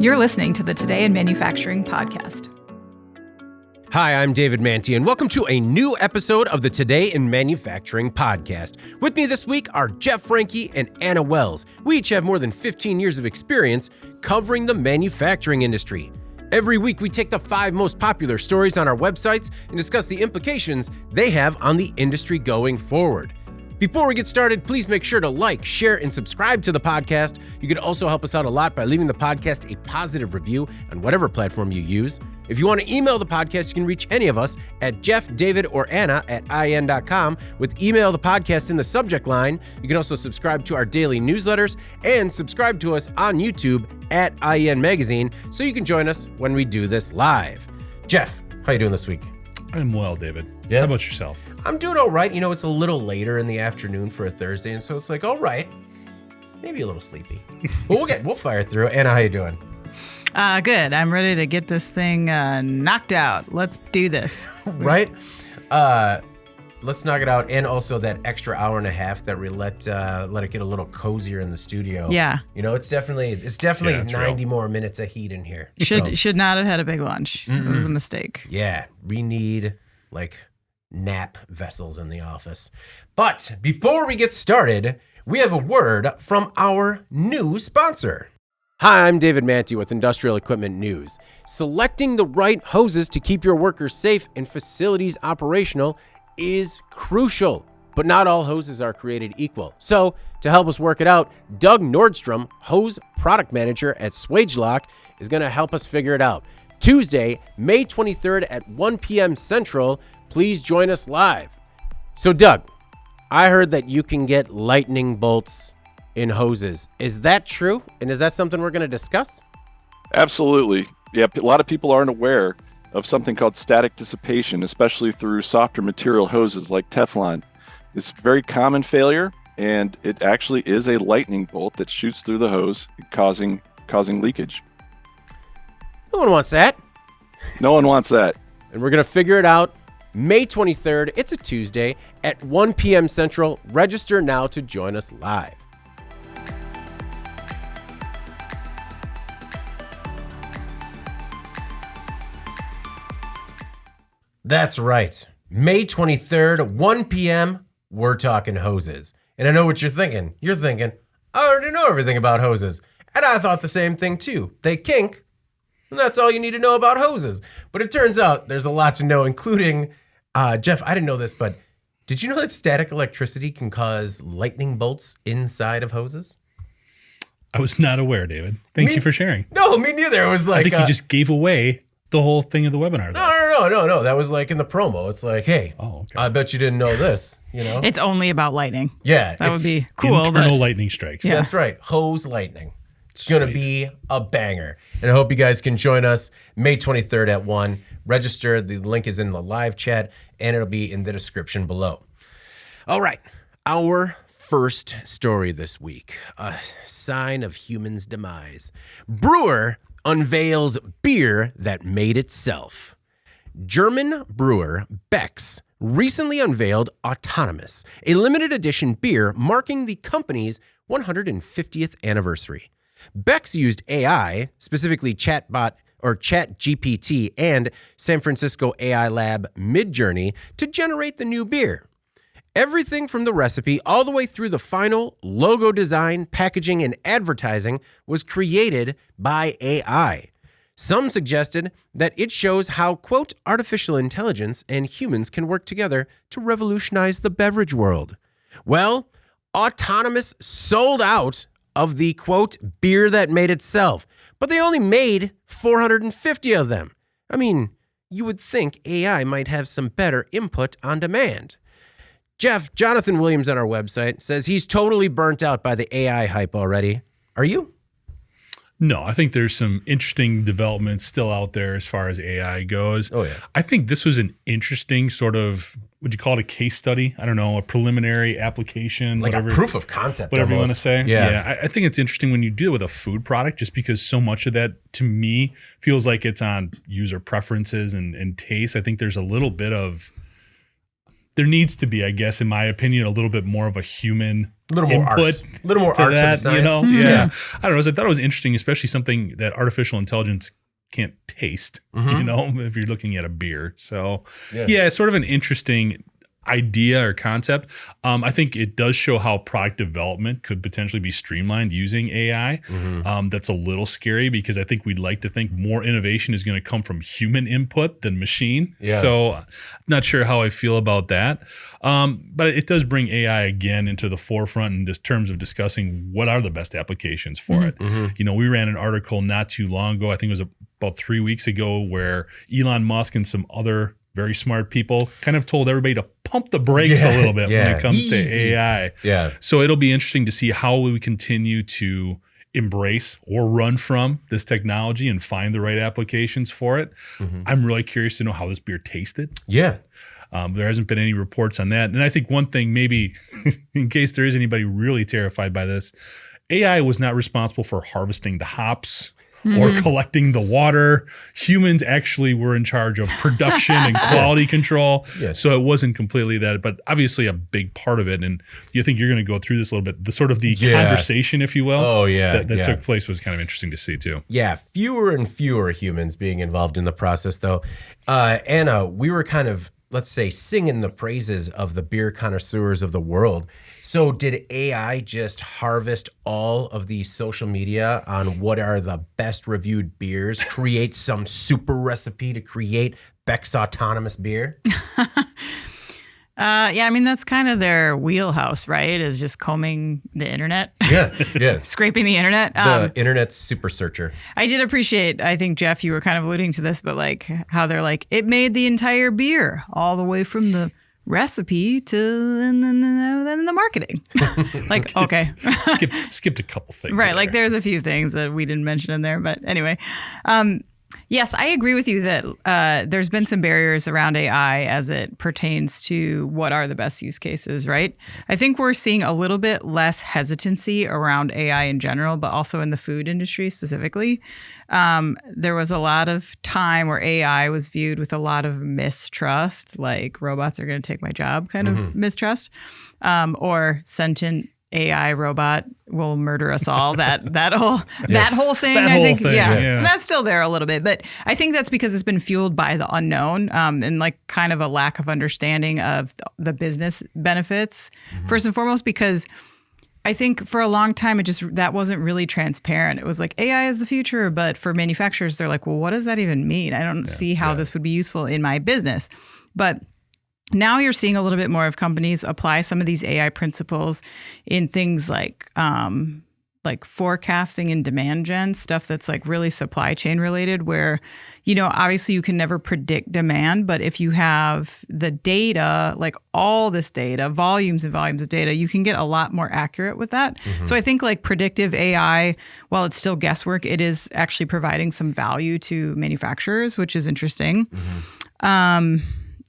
You're listening to the Today in Manufacturing podcast. Hi, I'm David Manti, and welcome to a new episode of the Today in Manufacturing podcast. With me this week are Jeff Franke and Anna Wells. We each have more than 15 years of experience covering the manufacturing industry. Every week, we take the 5 most popular stories on our websites and discuss the implications they have on the industry going forward. Before we get started, please make sure to like, share, and subscribe to the podcast. You can also help us out a lot by leaving the podcast a positive review on whatever platform you use. If you want to email the podcast, you can reach any of us at Jeff, David, or Anna at in.com with email the podcast in the subject line. You can also subscribe to our daily newsletters and subscribe to us on YouTube at IEN Magazine so you can join us when we do this live. Jeff, how you doing this week? I'm well, David. Yeah? How about yourself? I'm doing all right. You know, it's a little later in the afternoon for a Thursday, and so it's like, all right, maybe a little sleepy. But we'll fire through. Anna, how you doing? Good. I'm ready to get this thing knocked out. Let's do this. Right? Let's knock it out. And also that extra hour and a half that we let it get a little cozier in the studio. Yeah. You know, it's definitely it's 90 more minutes of heat in here. Should not have had a big lunch. It was a mistake. Yeah. We need like nap vessels in the office. But before we get started, we have a word from our new sponsor. Hi, I'm David Manti with Industrial Equipment News. Selecting the right hoses to keep your workers safe and facilities operational is crucial, but not all hoses are created equal. So, to help us work it out, Doug Nordstrom, hose product manager at Swagelok, is going to help us figure it out. Tuesday, May 23rd at 1 p.m. Central, please join us live. So, Doug, I heard that you can get lightning bolts in hoses. Is that true? And is that something we're going to discuss? Absolutely. Yep. A lot of people aren't aware of something called static dissipation, especially through softer material hoses like Teflon. It's a very common failure, and it actually is a lightning bolt that shoots through the hose, causing leakage. No one wants that. No one wants that. And we're going to figure it out May 23rd. It's a Tuesday at 1 p.m. Central. Register now to join us live. That's right. May 23rd, 1 p.m., we're talking hoses. And I know what you're thinking. You're thinking, I already know everything about hoses. And I thought the same thing too. They kink, and that's all you need to know about hoses. But it turns out there's a lot to know, including, Jeff, I didn't know this, but did you know that static electricity can cause lightning bolts inside of hoses? I was not aware, David. Thank you for sharing. No, me neither. It was like... I think you just gave away the whole thing of the webinar. No. That was like in the promo. It's like, hey, I bet you didn't know this, you know? It's only about lightning. Yeah. That would be cool. Internal lightning strikes. Yeah. That's right. Hose lightning. It's going to be a banger. And I hope you guys can join us May 23rd at 1. Register. The link is in the live chat, and it'll be in the description below. All right. Our first story this week. A sign of humans' demise. Brewer unveils beer that made itself. German brewer Beck's recently unveiled Autonomous, a limited edition beer marking the company's 150th anniversary. Beck's used AI, specifically ChatBot or ChatGPT and San Francisco AI lab Midjourney to generate the new beer. Everything from the recipe all the way through the final logo design, packaging, and advertising was created by AI. Some suggested that it shows how, quote, artificial intelligence and humans can work together to revolutionize the beverage world. Well, Autonomous sold out of the, quote, beer that made itself, but they only made 450 of them. I mean, you would think AI might have some better input on demand. Jeff, Jonathan Williams on our website says he's totally burnt out by the AI hype already. Are you? No, I think there's some interesting developments still out there as far as AI goes. Oh, yeah. I think this was an interesting sort of, would you call it a case study? I don't know, a preliminary application. Like whatever, a proof of concept whatever almost. you want to say. Yeah. I think it's interesting when you deal with a food product just because so much of that, to me, feels like it's on user preferences and taste. I think there's a little bit of, there needs to be, I guess, in my opinion, a little bit more of a human A little more input art. A little more to art to the that, science. you know? Mm-hmm. Yeah. I don't know. I thought it was interesting, especially something that artificial intelligence can't taste, you know, if you're looking at a beer. So yeah, it's sort of an interesting idea or concept. I think it does show how product development could potentially be streamlined using AI. That's a little scary because I think we'd like to think more innovation is going to come from human input than machine. Yeah. So not sure how I feel about that. But it does bring AI again into the forefront in just terms of discussing what are the best applications for it. You know, we ran an article not too long ago, I think it was about 3 weeks ago, where Elon Musk and some other very smart people kind of told everybody to pump the brakes a little bit when it comes to AI. Yeah. So it'll be interesting to see how we continue to embrace or run from this technology and find the right applications for it. I'm really curious to know how this beer tasted. Yeah. There hasn't been any reports on that. And I think one thing, maybe in case there is anybody really terrified by this, AI was not responsible for harvesting the hops or collecting the water. Humans actually were in charge of production and quality control. Yes. So it wasn't completely that, but obviously a big part of it. And you think you're going to go through this a little bit, the sort of the conversation, if you will. Oh, yeah. That took place was kind of interesting to see too. Yeah, fewer and fewer humans being involved in the process, though. Anna, we were kind of, let's say, singing the praises of the beer connoisseurs of the world. So did AI just harvest all of the social media on what are the best reviewed beers, create some super recipe to create Beck's autonomous beer? Yeah, I mean, that's kind of their wheelhouse, right? Is just combing the internet. Yeah. Scraping the internet. The internet's super searcher. I did appreciate, I think, Jeff, you were kind of alluding to this, but like how they're like, it made the entire beer all the way from the recipe to and then the marketing. Like, okay. Skipped a couple things. Right. Like there's a few things that we didn't mention in there. But anyway, yes, I agree with you that there's been some barriers around AI as it pertains to what are the best use cases, right? I think we're seeing a little bit less hesitancy around AI in general, but also in the food industry specifically. There was a lot of time where AI was viewed with a lot of mistrust, like robots are going to take my job kind of mistrust, or sentient AI robot will murder us all. That whole thing. I think, yeah, and that's still there a little bit, but I think that's because it's been fueled by the unknown and like kind of a lack of understanding of the business benefits. First and foremost, because I think for a long time that wasn't really transparent. It was like AI is the future, but for manufacturers, they're like, well, what does that even mean? I don't see how this would be useful in my business, but now you're seeing a little bit more of companies apply some of these AI principles in things like forecasting and demand gen, stuff that's like really supply chain related, where, you know, obviously you can never predict demand, but if you have the data, like all this data, volumes and volumes of data, you can get a lot more accurate with that. So I think like predictive AI, while it's still guesswork, it is actually providing some value to manufacturers, which is interesting.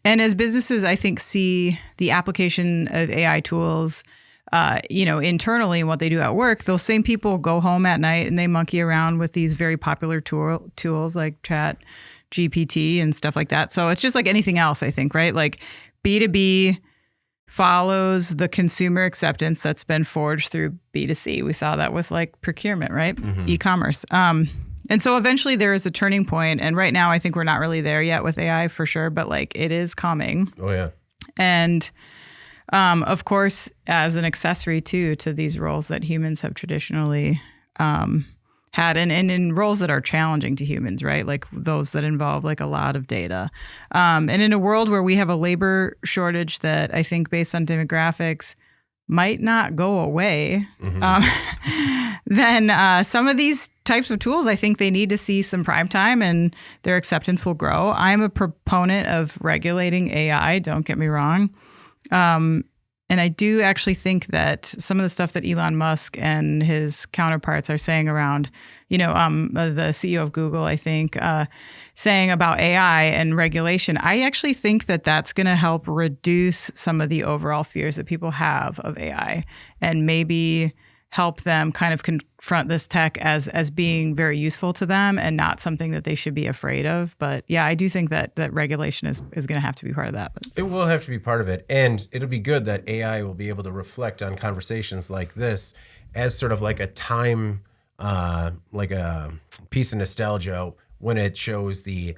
And as businesses, I think, see the application of AI tools, internally and what they do at work, those same people go home at night and they monkey around with these very popular tools like Chat GPT and stuff like that. So it's just like anything else, I think, right? Like B2B follows the consumer acceptance that's been forged through B2C. We saw that with like procurement, right? E-commerce. And so eventually there is a turning point. And right now, I think we're not really there yet with AI for sure, but like it is coming. Oh, yeah. And of course, as an accessory too, to these roles that humans have traditionally had and in roles that are challenging to humans, right? Like those that involve like a lot of data. And in a world where we have a labor shortage that I think based on demographics might not go away, then some of these types of tools, I think they need to see some prime time and their acceptance will grow. I'm a proponent of regulating AI, don't get me wrong. And I do actually think that some of the stuff that Elon Musk and his counterparts are saying around, the CEO of Google, I think, saying about AI and regulation, I actually think that that's going to help reduce some of the overall fears that people have of AI and maybe help them kind of confront this tech as being very useful to them and not something that they should be afraid of. But yeah, I do think that regulation is going to have to be part of that. But. It will have to be part of it. And it'll be good that AI will be able to reflect on conversations like this as sort of like a time, like a piece of nostalgia when it shows the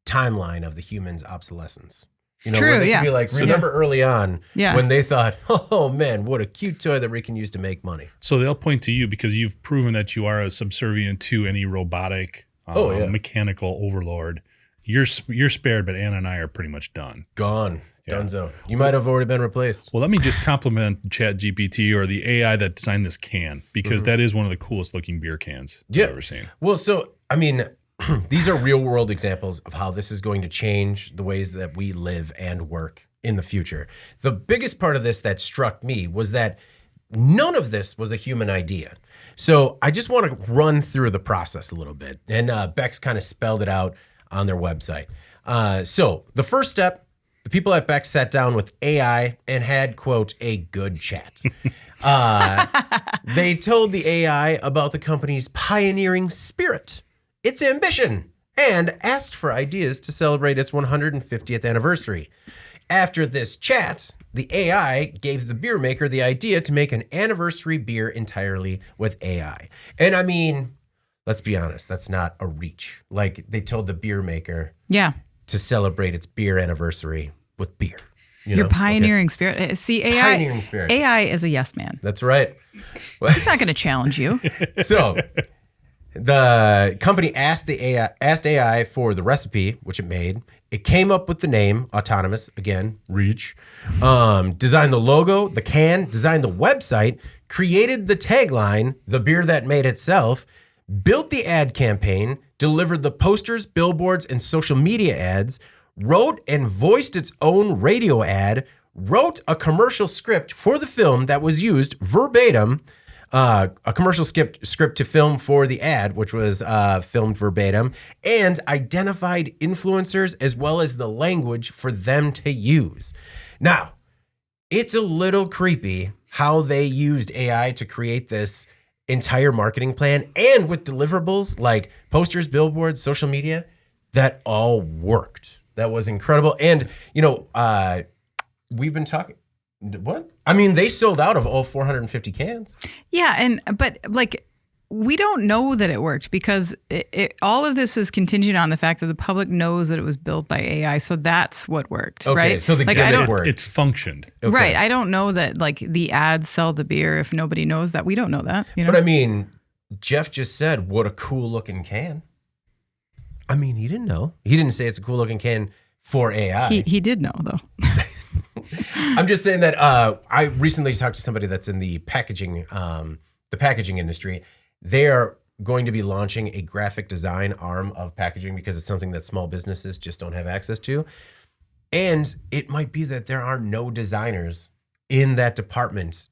timeline of the human's obsolescence. You know, True, where they yeah. could be like, remember early on when they thought, oh man, what a cute toy that we can use to make money. So they'll point to you because you've proven that you are a subservient to any robotic, mechanical overlord. You're spared, but Anna and I are pretty much done. Gone. Dunzo. You might have already been replaced. Well, let me just compliment ChatGPT or the AI that designed this can, because that is one of the coolest looking beer cans I've ever seen. Well, so, I mean, these are real world examples of how this is going to change the ways that we live and work in the future. The biggest part of this that struck me was that none of this was a human idea. So I just want to run through the process a little bit. And Bex kind of spelled it out on their website. So the first step, the people at Bex sat down with AI and had, quote, a good chat. They told the AI about the company's pioneering spirit, its ambition, and asked for ideas to celebrate its 150th anniversary. After this chat, the AI gave the beer maker the idea to make an anniversary beer entirely with AI. And I mean, let's be honest, that's not a reach. Like, they told the beer maker to celebrate its beer anniversary with beer. Your pioneering spirit. See, AI is a yes man. That's right. It's not going to challenge you. So the company asked AI for the recipe, which it made. It came up with the name, autonomous, again, reach. Designed the logo, the can, designed the website, created the tagline, the beer that made itself, built the ad campaign, delivered the posters, billboards, and social media ads, wrote and voiced its own radio ad, wrote a commercial script for the film that was used verbatim, a commercial script to film for the ad, which was filmed verbatim, and identified influencers as well as the language for them to use. Now, it's a little creepy how they used AI to create this entire marketing plan, and with deliverables like posters, billboards, social media, that all worked. That was incredible. And, you know, we've been talking. What? I mean, they sold out of all 450 cans. Yeah. But like, we don't know that it worked because all of this is contingent on the fact that the public knows that it was built by AI. So that's what worked, right? So the gimmick worked. It functioned. Okay. Right. I don't know that like the ads sell the beer if nobody knows that. We don't know that. You know? But I mean, Jeff just said, what a cool looking can. I mean, he didn't know. He didn't say it's a cool looking can for AI. He did know, though. I'm just saying that I recently talked to somebody that's in the packaging industry. They are going to be launching a graphic design arm of packaging because it's something that small businesses just don't have access to. And it might be that there are no designers in that department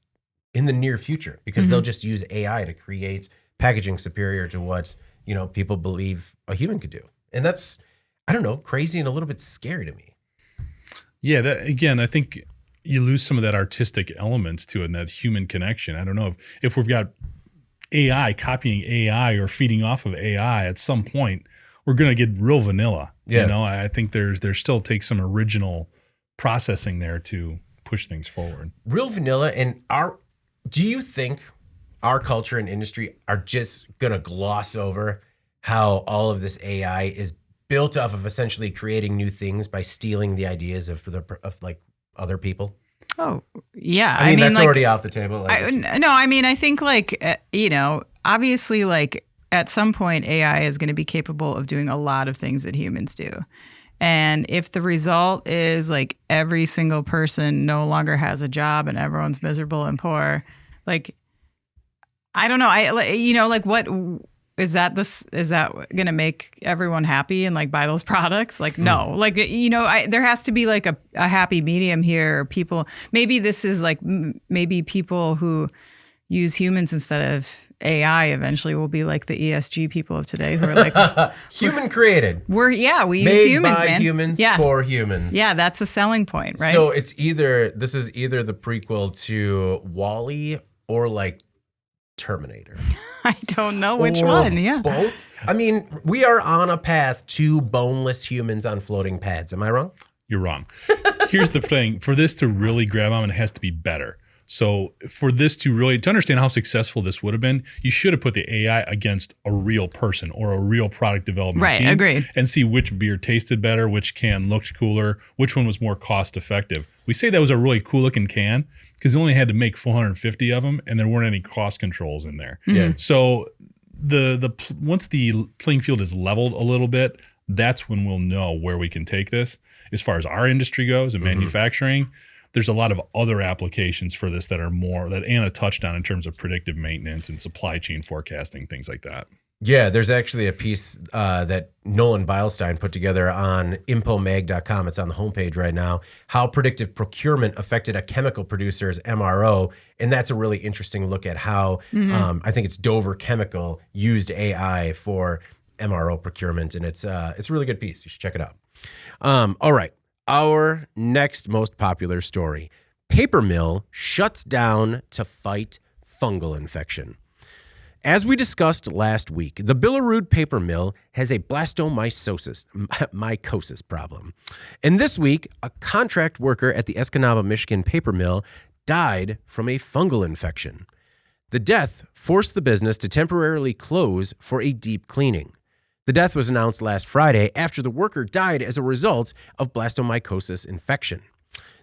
in the near future because they'll just use AI to create packaging superior to what, you know, people believe a human could do. And that's, I don't know, crazy and a little bit scary to me. Yeah, that, again, I think you lose some of that artistic elements to it and that human connection. I don't know if we've got AI copying AI or feeding off of AI at some point, we're going to get real vanilla. Yeah. You know, I think there still takes some original processing there to push things forward. Real vanilla. And do you think our culture and industry are just going to gloss over how all of this AI is built off of essentially creating new things by stealing the ideas of like other people? Oh, yeah. I mean, that's like, already off the table. I mean, I think like, you know, obviously like at some point AI is going to be capable of doing a lot of things that humans do. And if the result is like every single person no longer has a job and everyone's miserable and poor, like, I don't know. What is that going to make everyone happy and like buy those products? Like, no, like, you know, there has to be like a happy medium here. People, maybe this is like, maybe people who use humans instead of AI eventually will be like the ESG people of today who are like human created. We use made humans, by man. humans for humans. Yeah, that's a selling point, right? So this is either the prequel to WALL-E or like Terminator? I don't know which one. Yeah. Both? I mean, we are on a path to boneless humans on floating pads. Am I wrong? You're wrong. Here's the thing. For this to really grab on, it has to be better. So for this to understand how successful this would have been, you should have put the AI against a real person or a real product development team. Right, agreed. And see which beer tasted better, which can looked cooler, which one was more cost effective. We say that was a really cool looking can because they only had to make 450 of them and there weren't any cost controls in there. Yeah. So once the playing field is leveled a little bit, that's when we'll know where we can take this. As far as our industry goes and manufacturing, there's a lot of other applications for this that are more that Anna touched on in terms of predictive maintenance and supply chain forecasting, things like that. Yeah, there's actually a piece that Nolan Beilstein put together on infomag.com. It's on the homepage right now. How predictive procurement affected a chemical producer's MRO, and that's a really interesting look at how I think it's Dover Chemical used AI for MRO procurement, and it's a really good piece. You should check it out. All right. Our next most popular story. Paper mill shuts down to fight fungal infection. As we discussed last week, the Billerud paper mill has a mycosis problem. And this week, a contract worker at the Escanaba, Michigan paper mill died from a fungal infection. The death forced the business to temporarily close for a deep cleaning. The death was announced last Friday after the worker died as a result of blastomycosis infection.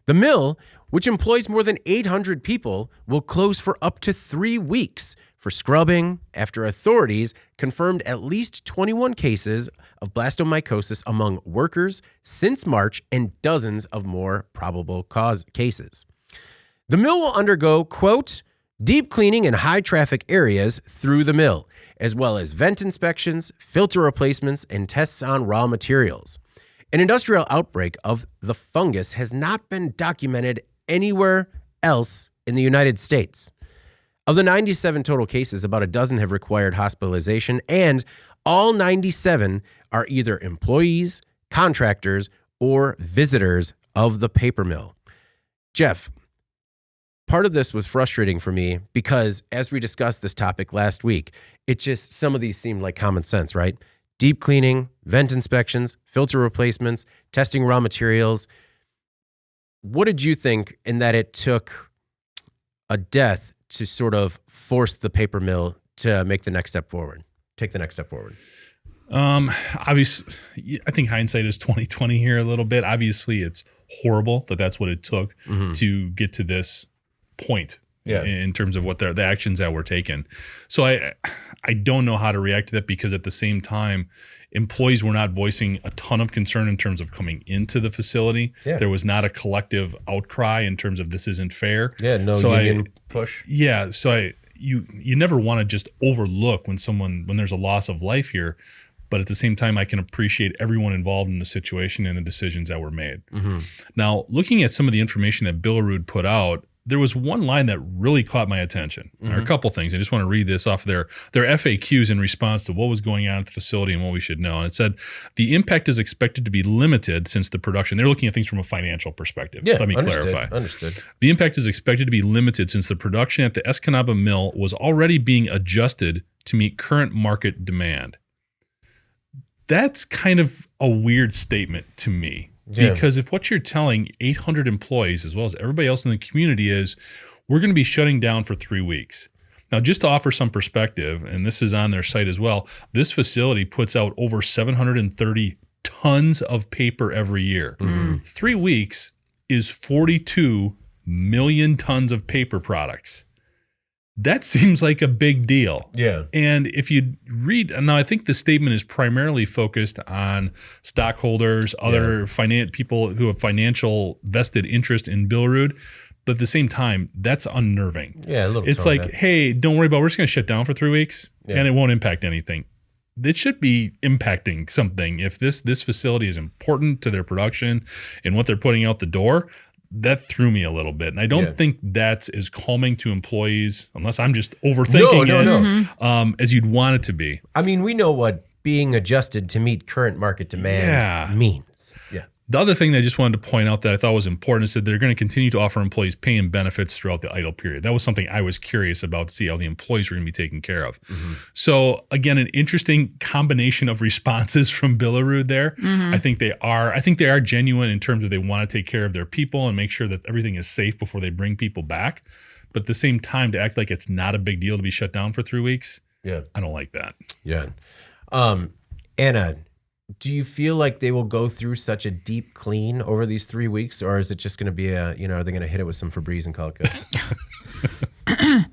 The mill, which employs more than 800 people, will close for up to 3 weeks for scrubbing after authorities confirmed at least 21 cases of blastomycosis among workers since March and dozens of more probable cause cases. The mill will undergo, quote, deep cleaning in high traffic areas through the mill, as well as vent inspections, filter replacements, and tests on raw materials. An industrial outbreak of the fungus has not been documented anywhere else in the United States. Of the 97 total cases, about a dozen have required hospitalization, and all 97 are either employees, contractors, or visitors of the paper mill. Jeff, part of this was frustrating for me because as we discussed this topic last week, some of these seemed like common sense, right? Deep cleaning, vent inspections, filter replacements, testing raw materials. What did you think in that it took a death to sort of force the paper mill to make the next step forward, take the next step forward? Obviously, I think hindsight is 20/20 here a little bit. Obviously, it's horrible that that's what it took to get to this point in terms of what the actions that were taken. So I don't know how to react to that because at the same time, employees were not voicing a ton of concern in terms of coming into the facility. Yeah. There was not a collective outcry in terms of this isn't fair. Yeah, no union push. Yeah, so you never want to just overlook when there's a loss of life here. But at the same time, I can appreciate everyone involved in the situation and the decisions that were made. Now, looking at some of the information that Billerud put out, there was one line that really caught my attention. There are a couple things. I just want to read this off their FAQs in response to what was going on at the facility and what we should know. And it said, the impact is expected to be limited since the production. They're looking at things from a financial perspective. Yeah, let me clarify. Understood. The impact is expected to be limited since the production at the Escanaba mill was already being adjusted to meet current market demand. That's kind of a weird statement to me. Yeah. Because if what you're telling 800 employees as well as everybody else in the community is we're going to be shutting down for 3 weeks. Now, just to offer some perspective, and this is on their site as well, this facility puts out over 730 tons of paper every year. 3 weeks is 42 million tons of paper products. That seems like a big deal. Yeah. And if you read, now I think the statement is primarily focused on stockholders, other people who have financial vested interest in Billerud. But at the same time, that's unnerving. Yeah, a little. It's like, hey, don't worry about it. We're just going to shut down for 3 weeks and it won't impact anything. It should be impacting something. If this facility is important to their production and what they're putting out the door, that threw me a little bit. And I don't think that's as calming to employees, unless I'm just overthinking it, as you'd want it to be. I mean, we know what being adjusted to meet current market demand means. Yeah. The other thing that I just wanted to point out that I thought was important is that they're going to continue to offer employees pay and benefits throughout the idle period. That was something I was curious about to see how the employees were going to be taken care of. So again, an interesting combination of responses from Billerud there. I think they are genuine in terms of they want to take care of their people and make sure that everything is safe before they bring people back. But at the same time, to act like it's not a big deal to be shut down for 3 weeks, I don't like that. Yeah. Anna, do you feel like they will go through such a deep clean over these 3 weeks, or is it just going to be are they going to hit it with some Febreze and call it good?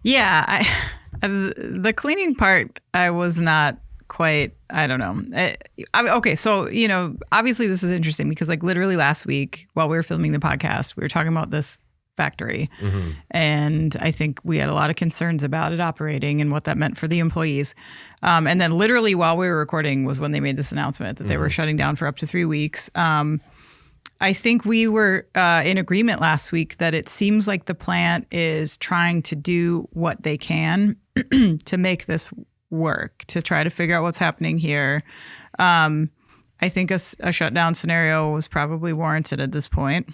Yeah, the cleaning part, I was not quite, I don't know. Okay, so, obviously this is interesting because like literally last week while we were filming the podcast, we were talking about this factory. And I think we had a lot of concerns about it operating and what that meant for the employees. And then literally while we were recording was when they made this announcement that they were shutting down for up to 3 weeks. I think we were in agreement last week that it seems like the plant is trying to do what they can to make this work, to try to figure out what's happening here. I think a shutdown scenario was probably warranted at this point.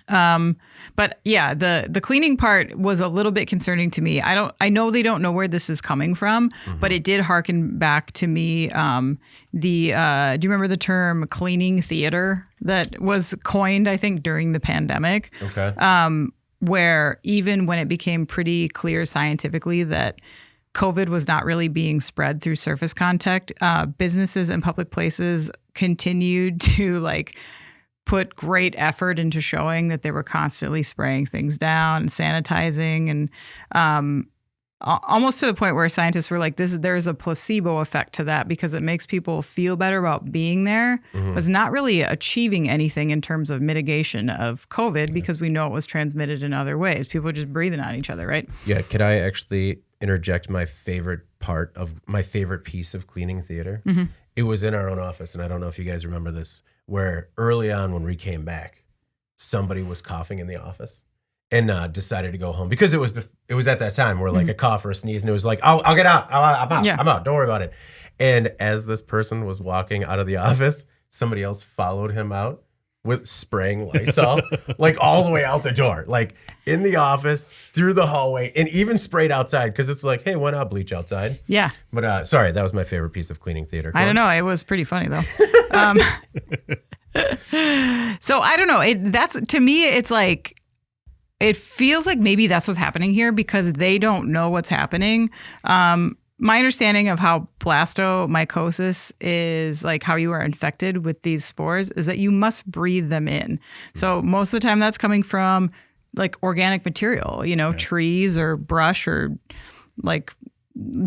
But yeah, the cleaning part was a little bit concerning to me. I know they don't know where this is coming from, but it did harken back to me. Do you remember the term cleaning theater that was coined, I think, during the pandemic? Okay. Where even when it became pretty clear scientifically that COVID was not really being spread through surface contact, businesses and public places continued to put great effort into showing that they were constantly spraying things down and sanitizing, and almost to the point where scientists were like, there's a placebo effect to that because it makes people feel better about being there, but it's not really achieving anything in terms of mitigation of COVID because we know it was transmitted in other ways. People are just breathing on each other, right? Yeah. Could I actually interject my favorite piece of cleaning theater? It was in our own office, and I don't know if you guys remember this, where early on when we came back, somebody was coughing in the office and decided to go home because it was at that time where a cough or a sneeze, and it was like, I'll get out. I'm out. Yeah. I'm out. Don't worry about it. And as this person was walking out of the office, somebody else followed him out with spraying Lysol, all the way out the door, in the office, through the hallway, and even sprayed outside because it's like, hey, why not bleach outside? Yeah. But sorry, that was my favorite piece of cleaning theater. I don't know. It was pretty funny though. So I don't know. That's to me, it's like, it feels like maybe that's what's happening here because they don't know what's happening. My understanding of how blastomycosis is, how you are infected with these spores, is that you must breathe them in. So most of the time that's coming from organic material, trees or brush or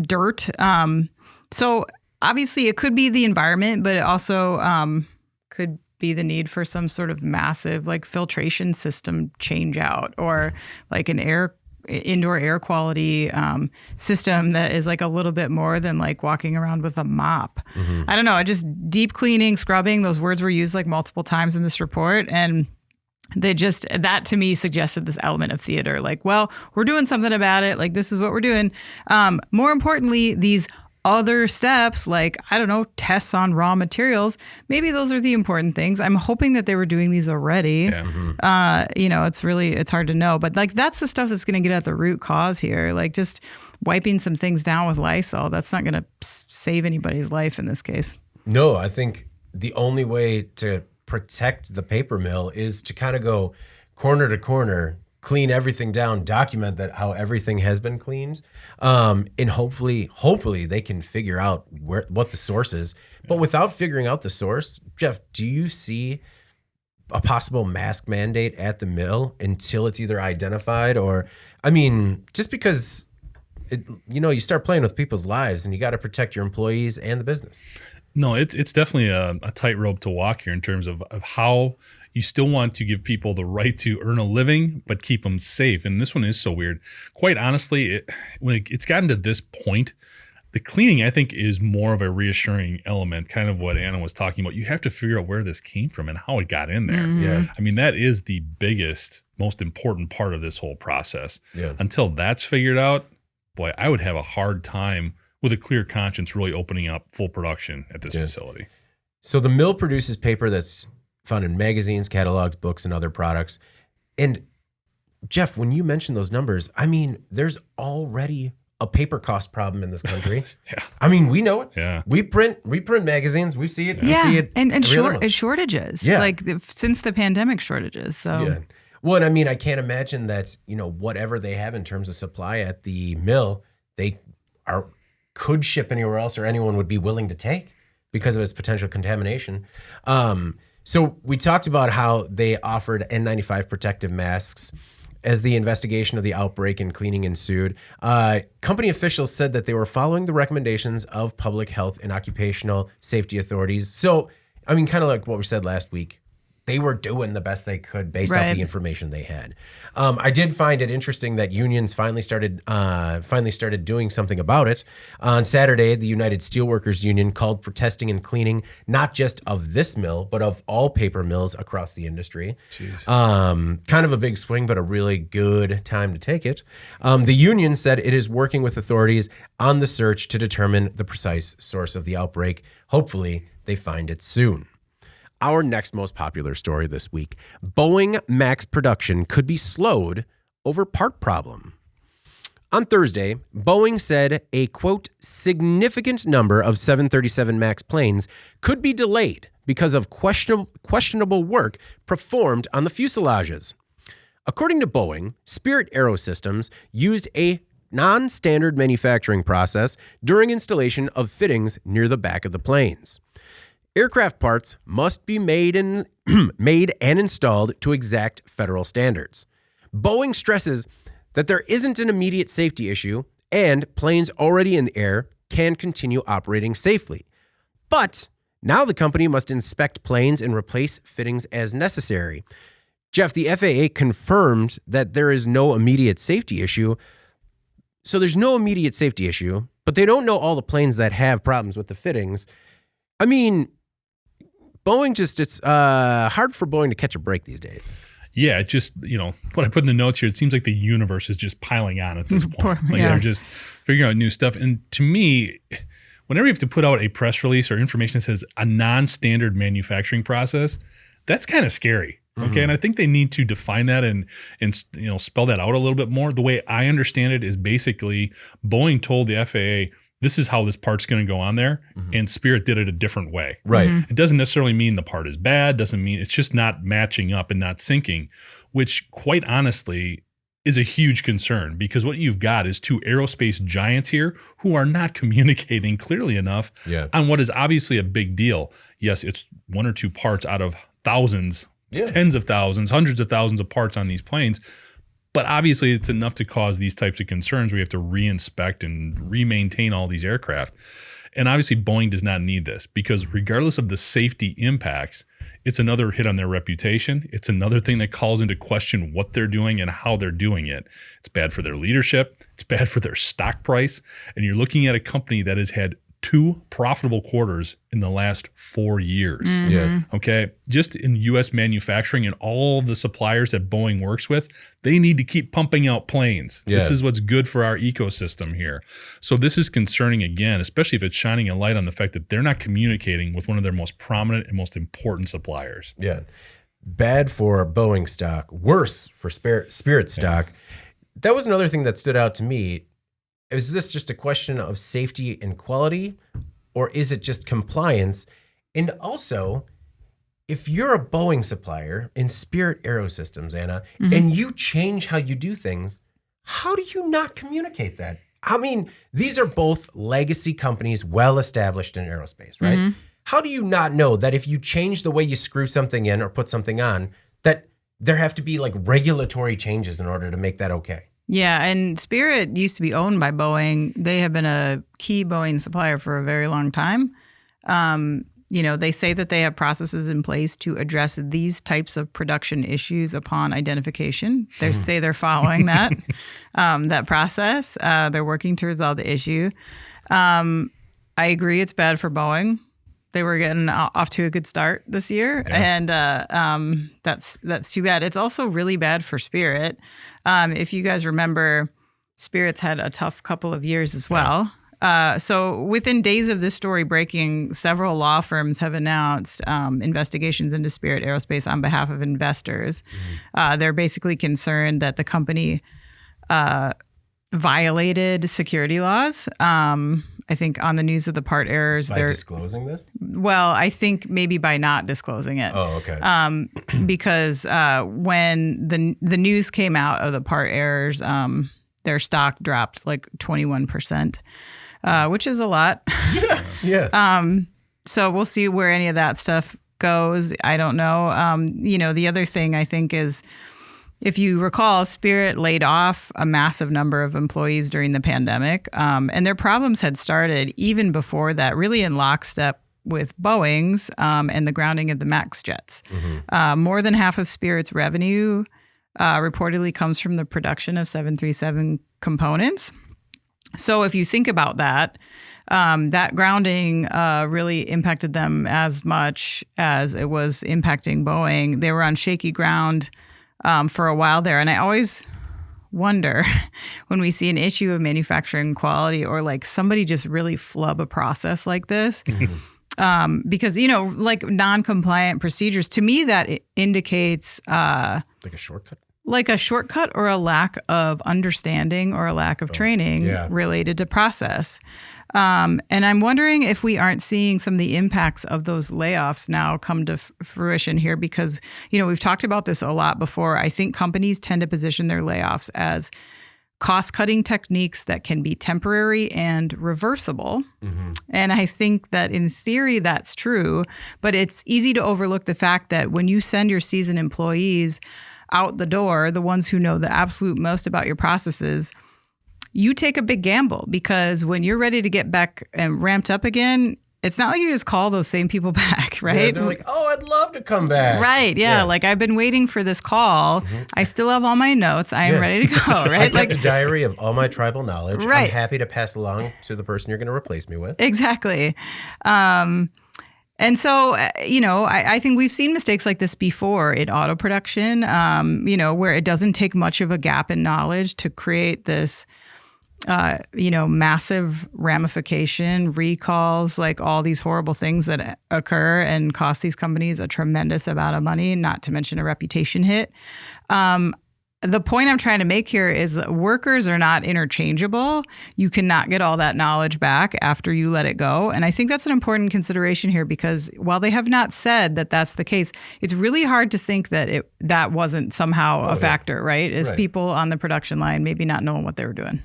dirt. So obviously it could be the environment, but it also could be the need for some sort of massive filtration system change out, or an indoor air quality system that is a little bit more than walking around with a mop. I don't know. Just deep cleaning, scrubbing, those words were used multiple times in this report. And that to me suggested this element of theater. Well, we're doing something about it. This is what we're doing. More importantly, these other steps, I don't know, tests on raw materials, maybe those are the important things. I'm hoping that they were doing these already. Yeah. It's hard to know, but that's the stuff that's going to get at the root cause here. Just wiping some things down with Lysol, that's not going to save anybody's life in this case. No, I think the only way to protect the paper mill is to kind of go corner to corner, clean everything down, document that how everything has been cleaned, and hopefully they can figure out what the source is. But without figuring out the source, Jeff, do you see a possible mask mandate at the mill until it's either identified or, just because you start playing with people's lives and you got to protect your employees and the business. No, it's definitely a tightrope to walk here in terms of how you still want to give people the right to earn a living, but keep them safe. And this one is so weird. Quite honestly, when it's gotten to this point, the cleaning, I think, is more of a reassuring element, kind of what Anna was talking about. You have to figure out where this came from and how it got in there. Mm-hmm. Yeah. That is the biggest, most important part of this whole process. Yeah. Until that's figured out, boy, I would have a hard time with a clear conscience really opening up full production at this facility. So the mill produces paper that's found in magazines, catalogs, books, and other products. And Jeff, when you mention those numbers, I mean, there's already a paper cost problem in this country. Yeah. I mean, we know it. Yeah. We print magazines. We see it. We Yeah, see it and every other month. shortages. Yeah. Like since the pandemic shortages. So Yeah. Well, and I mean, I can't imagine that, whatever they have in terms of supply at the mill, they could ship anywhere else or anyone would be willing to take because of its potential contamination. So we talked about how they offered N95 protective masks as the investigation of the outbreak and cleaning ensued. Company officials said that they were following the recommendations of public health and occupational safety authorities. So, I mean, kind of like what we said last week, they were doing the best they could based off the information they had. I did find it interesting that unions finally started doing something about it. On Saturday, the United Steelworkers Union called for testing and cleaning, not just of this mill, but of all paper mills across the industry. Kind of a big swing, but a really good time to take it. The union said it is working with authorities on the search to determine the precise source of the outbreak. Hopefully, they find it soon. Our next most popular story this week, Boeing MAX production could be slowed over part problem. On Thursday, Boeing said a, quote, significant number of 737 MAX planes could be delayed because of questionable work performed on the fuselages. According to Boeing, Spirit Aerosystems used a non-standard manufacturing process during installation of fittings near the back of the planes. Aircraft parts must be made and installed to exact federal standards. Boeing stresses that there isn't an immediate safety issue and planes already in the air can continue operating safely. But now the company must inspect planes and replace fittings as necessary. Jeff, the FAA confirmed that there is no immediate safety issue. So there's no immediate safety issue, but they don't know all the planes that have problems with the fittings. I mean, Boeing it's hard for Boeing to catch a break these days. Yeah, it just, what I put in the notes here, it seems like the universe is just piling on at this point. They're just figuring out new stuff. And to me, whenever you have to put out a press release or information that says a non-standard manufacturing process, that's kind of scary. Okay. And I think they need to define that and spell that out a little bit more. The way I understand it is basically Boeing told the FAA, this is how this part's going to go on there, and Spirit did it a different way. Right. It doesn't necessarily mean the part is bad, doesn't mean it's just not matching up and not syncing, which quite honestly is a huge concern because what you've got is two aerospace giants here who are not communicating clearly enough on what is obviously a big deal. Yes, it's one or two parts out of thousands, tens of thousands, hundreds of thousands of parts on these planes. But obviously, it's enough to cause these types of concerns. We have to re-inspect and re-maintain all these aircraft. And obviously, Boeing does not need this because regardless of the safety impacts, it's another hit on their reputation. It's another thing that calls into question what they're doing and how they're doing it. It's bad for their leadership. It's bad for their stock price. And you're looking at a company that has had 2 profitable quarters in the last 4 years. Okay. Just in U.S. manufacturing and all the suppliers that Boeing works with, they need to keep pumping out planes. This is what's good for our ecosystem here. So this is concerning again, especially if it's shining a light on the fact that they're not communicating with one of their most prominent and most important suppliers. Yeah. Bad for Boeing stock, worse for Spirit stock. That was another thing that stood out to me. Is this just a question of safety and quality, or is it just compliance? And also, if you're a Boeing supplier in Spirit Aerosystems, Anna, and you change how you do things, how do you not communicate that? I mean, these are both legacy companies well established in aerospace, right? How do you not know that if you change the way you screw something in or put something on, that there have to be like regulatory changes in order to make that okay? Yeah, and Spirit used to be owned by Boeing. They have been a key Boeing supplier for a very long time. They say that they have processes in place to address these types of production issues upon identification. They say they're following that process. They're working to resolve the issue. I agree it's bad for Boeing. They were getting off to a good start this year, and that's too bad. It's also really bad for Spirit. If you guys remember, Spirit's had a tough couple of years as well. So within days of this story breaking, several law firms have announced investigations into Spirit Aerospace on behalf of investors. They're basically concerned that the company violated security laws. I think on the news of the part errors, By disclosing this? Well, I think maybe by not disclosing it. Oh, okay. Because when the news came out of the part errors, their stock dropped like 21%, which is a lot. Yeah. So we'll see where any of that stuff goes. I don't know. The other thing I think is, if you recall, Spirit laid off a massive number of employees during the pandemic, and their problems had started even before that, really in lockstep with Boeing's and the grounding of the MAX jets. More than half of Spirit's revenue reportedly comes from the production of 737 components. So if you think about that, that grounding really impacted them as much as it was impacting Boeing. They were on shaky ground for a while there. And I always wonder when we see an issue of manufacturing quality or like somebody just really flub a process like this, because, like non-compliant procedures, to me, that indicates like a shortcut? Like a shortcut or a lack of understanding or a lack of training related to process. And I'm wondering if we aren't seeing some of the impacts of those layoffs now come to fruition here, because, we've talked about this a lot before. I think companies tend to position their layoffs as cost-cutting techniques that can be temporary and reversible. And I think that in theory that's true, but it's easy to overlook the fact that when you send your seasoned employees out the door, the ones who know the absolute most about your processes, you take a big gamble, because when you're ready to get back and ramped up again, it's not like you just call those same people back, right? Yeah, they're like, oh, I'd love to come back. Right, yeah. Like, I've been waiting for this call. I still have all my notes. I am ready to go, right? I kept a diary of all my tribal knowledge. Right. I'm happy to pass along to the person you're going to replace me with. Exactly. And so, I think we've seen mistakes like this before in auto production, where it doesn't take much of a gap in knowledge to create this, massive ramification, recalls, like all these horrible things that occur and cost these companies a tremendous amount of money, not to mention a reputation hit. The point I'm trying to make here is that workers are not interchangeable. You cannot get all that knowledge back after you let it go. And I think that's an important consideration here, because while they have not said that that's the case, it's really hard to think that that wasn't somehow a factor, right? Is people on the production line maybe not knowing what they were doing.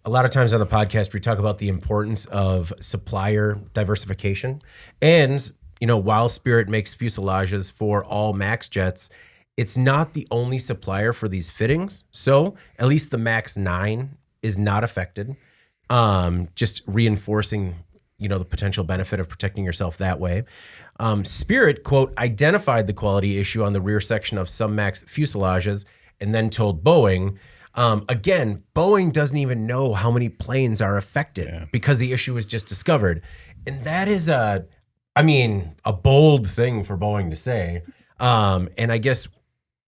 A lot of times on the podcast, we talk about the importance of supplier diversification. And, while Spirit makes fuselages for all MAX jets, it's not the only supplier for these fittings. So at least the MAX 9 is not affected. Just reinforcing, the potential benefit of protecting yourself that way. Spirit, quote, identified the quality issue on the rear section of some MAX fuselages and then told Boeing. Again, Boeing doesn't even know how many planes are affected because the issue was just discovered. And that is a bold thing for Boeing to say. And I guess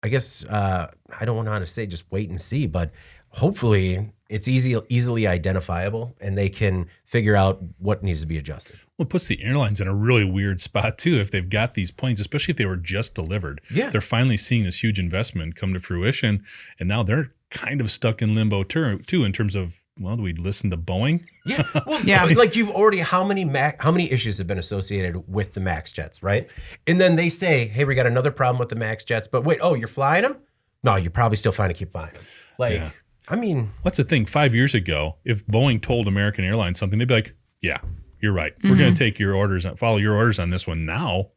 I don't want to say just wait and see, but hopefully it's easily identifiable and they can figure out what needs to be adjusted. Well, it puts the airlines in a really weird spot too if they've got these planes, especially if they were just delivered. Yeah. They're finally seeing this huge investment come to fruition, and now they're kind of stuck in limbo too in terms of, well, do we listen to Boeing? Yeah. Well, yeah. Like you've already, how many issues have been associated with the MAX jets, right? And then they say, hey, we got another problem with the MAX jets, but wait, you're flying them? No, you're probably still fine to keep flying them. What's the thing? 5 years ago, if Boeing told American Airlines something, they'd be like, yeah, you're right. We're going to take your orders, follow your orders on this one. Now,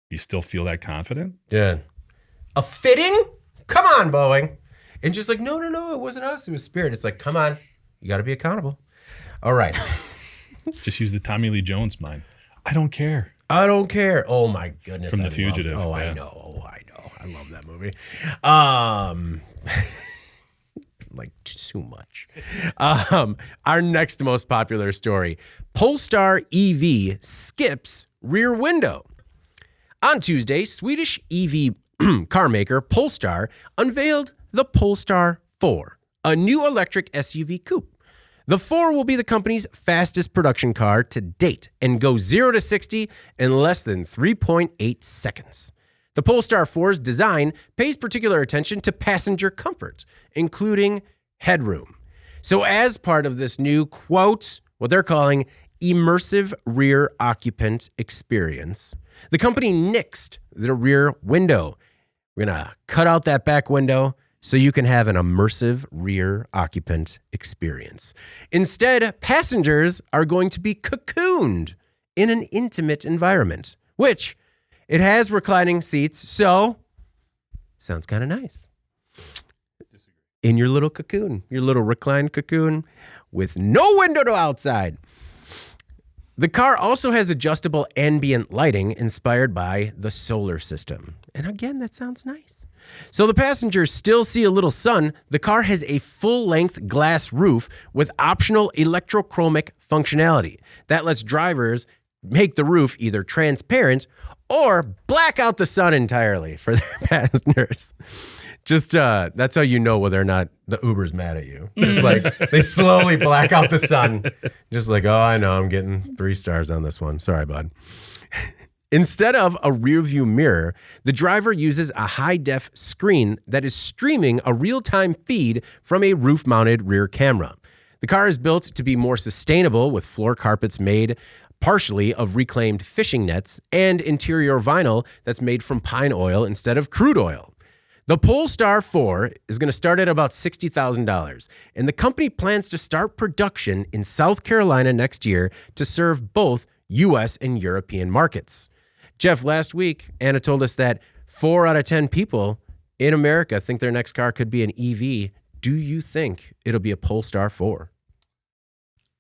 you still feel that confident? Yeah. A fitting? Come on, Boeing. And just like, no, it wasn't us. It was Spirit. It's like, come on. You got to be accountable. All right. Just use the Tommy Lee Jones line. I don't care. Oh, my goodness. From The Fugitive. I know. I love that movie. Like, too much. Our next most popular story. Polestar EV skips rear window. On Tuesday, Swedish EV car maker Polestar unveiled the Polestar 4, a new electric SUV coupe. The 4 will be the company's fastest production car to date and go 0 to 60 in less than 3.8 seconds. The Polestar 4's design pays particular attention to passenger comfort, including headroom. So as part of this new, quote, what they're calling immersive rear occupant experience, the company nixed the rear window. We're going to cut out that back window so you can have an immersive rear occupant experience. Instead, passengers are going to be cocooned in an intimate environment, which it has reclining seats, so sounds kind of nice. In your little cocoon, your little reclined cocoon with no window to outside. The car also has adjustable ambient lighting inspired by the solar system. And again, that sounds nice. So the passengers still see a little sun. The car has a full-length glass roof with optional electrochromic functionality that lets drivers make the roof either transparent or black out the sun entirely for their passengers. Just that's how you know whether or not the Uber's mad at you. It's like they slowly black out the sun. Just like, oh, I know, I'm getting 3 stars on this one. Sorry, bud. Instead of a rear view mirror, the driver uses a high-def screen that is streaming a real-time feed from a roof-mounted rear camera. The car is built to be more sustainable with floor carpets made partially of reclaimed fishing nets and interior vinyl that's made from pine oil instead of crude oil. The Polestar 4 is going to start at about $60,000, and the company plans to start production in South Carolina next year to serve both U.S. and European markets. Jeff, last week, Anna told us that 4 out of 10 people in America think their next car could be an EV. Do you think it'll be a Polestar 4?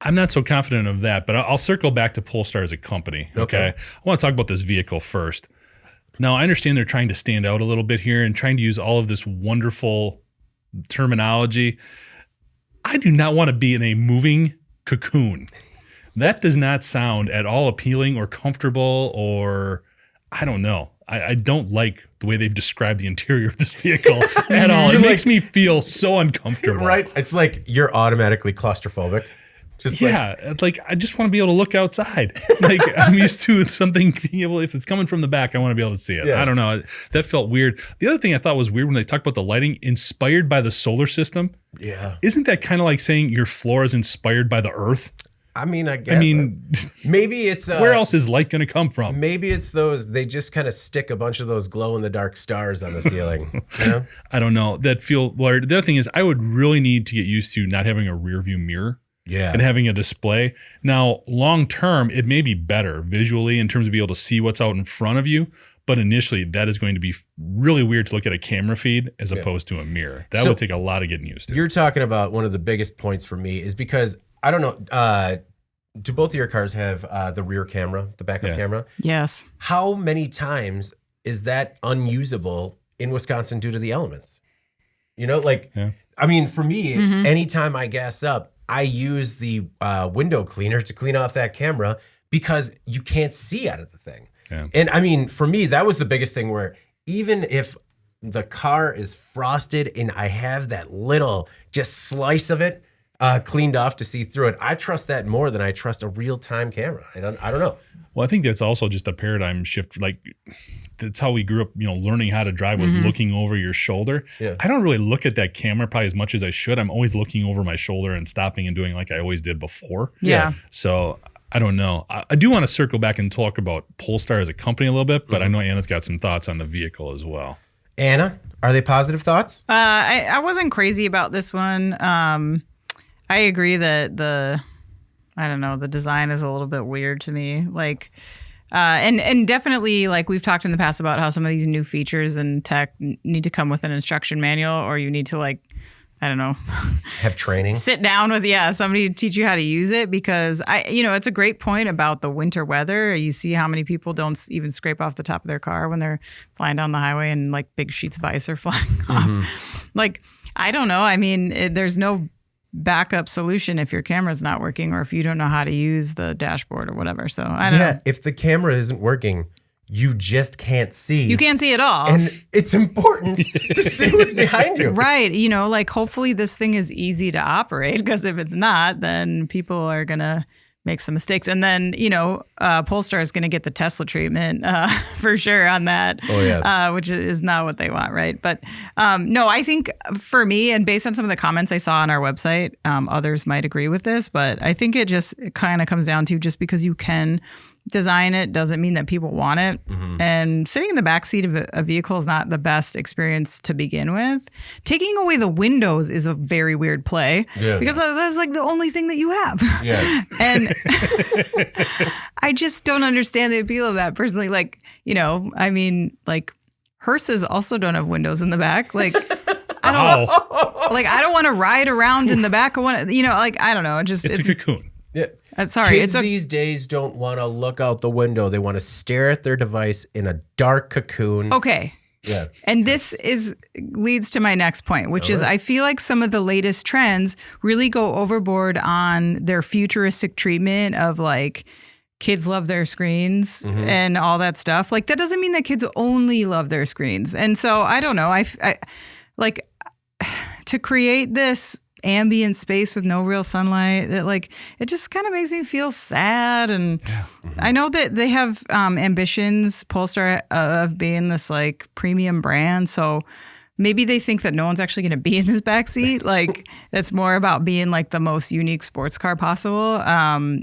I'm not so confident of that, but I'll circle back to Polestar as a company. Okay. I want to talk about this vehicle first. Now, I understand they're trying to stand out a little bit here and trying to use all of this wonderful terminology. I do not want to be in a moving cocoon. That does not sound at all appealing or comfortable, or I don't know. I don't like the way they've described the interior of this vehicle at all. It makes me feel so uncomfortable. Right? It's like you're automatically claustrophobic. Just like I just want to be able to look outside. Like I'm used to something being able, if it's coming from the back, I want to be able to see it. Yeah. I don't know. That felt weird. The other thing I thought was weird when they talked about the lighting, inspired by the solar system. Yeah. Isn't that kind of like saying your floor is inspired by the earth? I mean, I guess. Maybe it's where else is light going to come from? Maybe it's those. They just kind of stick a bunch of those glow in the dark stars on the ceiling. You know? I don't know. That feel weird. The other thing is, I would really need to get used to not having a rear view mirror. Yeah. And having a display. Now, long term, it may be better visually in terms of being able to see what's out in front of you. But initially, that is going to be really weird to look at a camera feed as opposed to a mirror. That would take a lot of getting used to. You're talking about one of the biggest points for me is because, I don't know, do both of your cars have the rear camera, the backup camera? Yes. How many times is that unusable in Wisconsin due to the elements? You know, like, I mean, for me, anytime I gas up, I use the window cleaner to clean off that camera because you can't see out of the thing. Yeah. And I mean, for me, that was the biggest thing where even if the car is frosted and I have that little just slice of it cleaned off to see through it, I trust that more than I trust a real-time camera. I don't know. Well, I think that's also just a paradigm shift. Like that's how we grew up, learning how to drive was looking over your shoulder. Yeah. I don't really look at that camera probably as much as I should. I'm always looking over my shoulder and stopping and doing like I always did before. Yeah. So I don't know. I do want to circle back and talk about Polestar as a company a little bit, but I know Anna's got some thoughts on the vehicle as well. Anna, are they positive thoughts? I wasn't crazy about this one. I agree that the design is a little bit weird to me. Like, and definitely, like we've talked in the past about how some of these new features and tech need to come with an instruction manual, or you need to have training, sit down with somebody to teach you how to use it. Because it's a great point about the winter weather. You see how many people don't even scrape off the top of their car when they're flying down the highway and like big sheets of ice are flying off. Like, I don't know. I mean, there's no backup solution if your camera's not working or if you don't know how to use the dashboard or whatever. So I don't know. If the camera isn't working, you just can't see. You can't see at all. And it's important to see what's behind you. Right. You know, like hopefully this thing is easy to operate, because if it's not, then people are going to make some mistakes. And then, you know, Polestar is going to get the Tesla treatment for sure on that. Oh, yeah. Which is not what they want, right? But no, I think for me, and based on some of the comments I saw on our website, others might agree with this, but I think it kind of comes down to just because you can design it doesn't mean that people want it. And sitting in the back seat of a vehicle is not the best experience to begin with. Taking away the windows is a very weird play because that's like the only thing that you have. Yeah. And I just don't understand the appeal of that personally. Like, you know, I mean, like hearses also don't have windows in the back. Like, I don't want to ride around in the back of one, you know, like, I don't know. It's a cocoon. Yeah. Sorry. Kids these days don't want to look out the window. They want to stare at their device in a dark cocoon. Okay. Yeah. And this leads to my next point, which is I feel like some of the latest trends really go overboard on their futuristic treatment of like kids love their screens and all that stuff. Like that doesn't mean that kids only love their screens. And so I don't know. I like to create this ambient space with no real sunlight, it just kind of makes me feel sad. And I know that they have ambitions, Polestar, of being this like premium brand, so maybe they think that no one's actually going to be in this backseat. Like it's more about being like the most unique sports car possible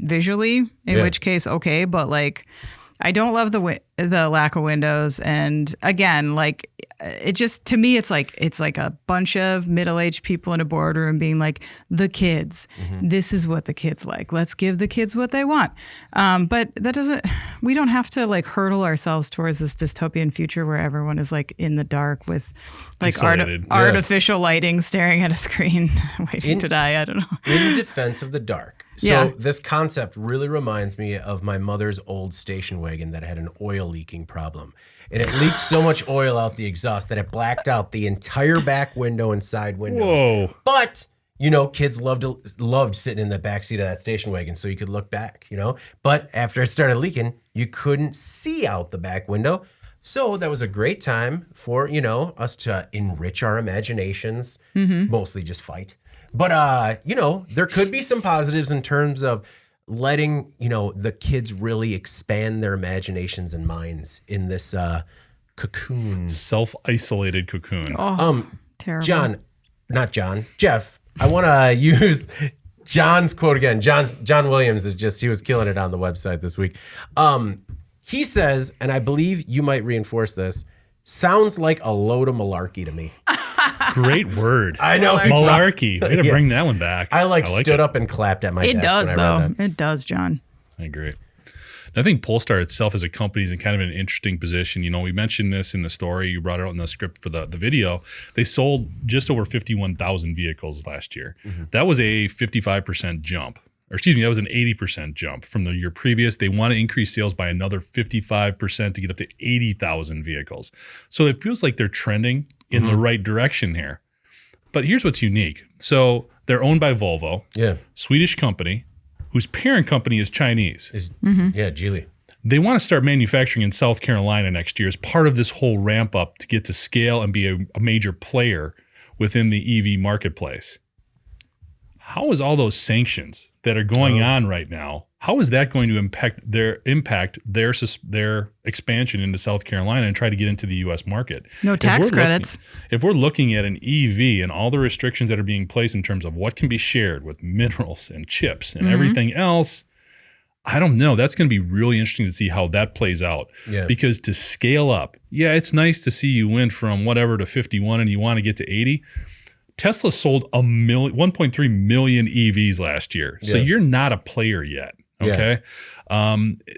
visually, in which case okay, but like I don't love the lack of windows. And again, like it just, to me, it's like a bunch of middle-aged people in a boardroom being like, the kids, this is what the kids like. Let's give the kids what they want. But we don't have to like hurdle ourselves towards this dystopian future where everyone is like in the dark with like artificial lighting, staring at a screen, waiting to die. I don't know. In defense of the dark. So this concept really reminds me of my mother's old station wagon that had an oil leaking problem. And it leaked so much oil out the exhaust that it blacked out the entire back window and side windows. Whoa. But, you know, kids loved sitting in the back seat of that station wagon so you could look back, you know. But after it started leaking, you couldn't see out the back window. So that was a great time for, you know, us to enrich our imaginations, mostly just fight. But, you know, there could be some positives in terms of letting, you know, the kids really expand their imaginations and minds in this cocoon. Self-isolated cocoon. Oh, terrible. Jeff, I want to use John's quote again. John Williams he was killing it on the website this week. He says, and I believe you might reinforce this, sounds like a load of malarkey to me. Great word. I know. Malarkey. Way to bring that one back. I stood up and clapped at my desk. It does, though. It does, John. I agree. I think Polestar itself as a company is in kind of an interesting position. You know, we mentioned this in the story. You brought it out in the script for the video. They sold just over 51,000 vehicles last year. That was a 55% jump. Or excuse me, that was an 80% jump from the year previous. They want to increase sales by another 55% to get up to 80,000 vehicles. So it feels like they're trending in the right direction here. But here's what's unique. So they're owned by Volvo, Swedish company, whose parent company is Chinese. Yeah, Geely. They want to start manufacturing in South Carolina next year as part of this whole ramp up to get to scale and be a major player within the EV marketplace. How is all those sanctions that are going on right now, how is that going to impact their expansion into South Carolina and try to get into the U.S. market? No tax credits. If we're looking at an EV and all the restrictions that are being placed in terms of what can be shared with minerals and chips and everything else, I don't know. That's going to be really interesting to see how that plays out. Yeah. Because to scale up, it's nice to see you went from whatever to 51 and you want to get to 80. Tesla sold 1.3 million EVs last year. So you're not a player yet. Okay.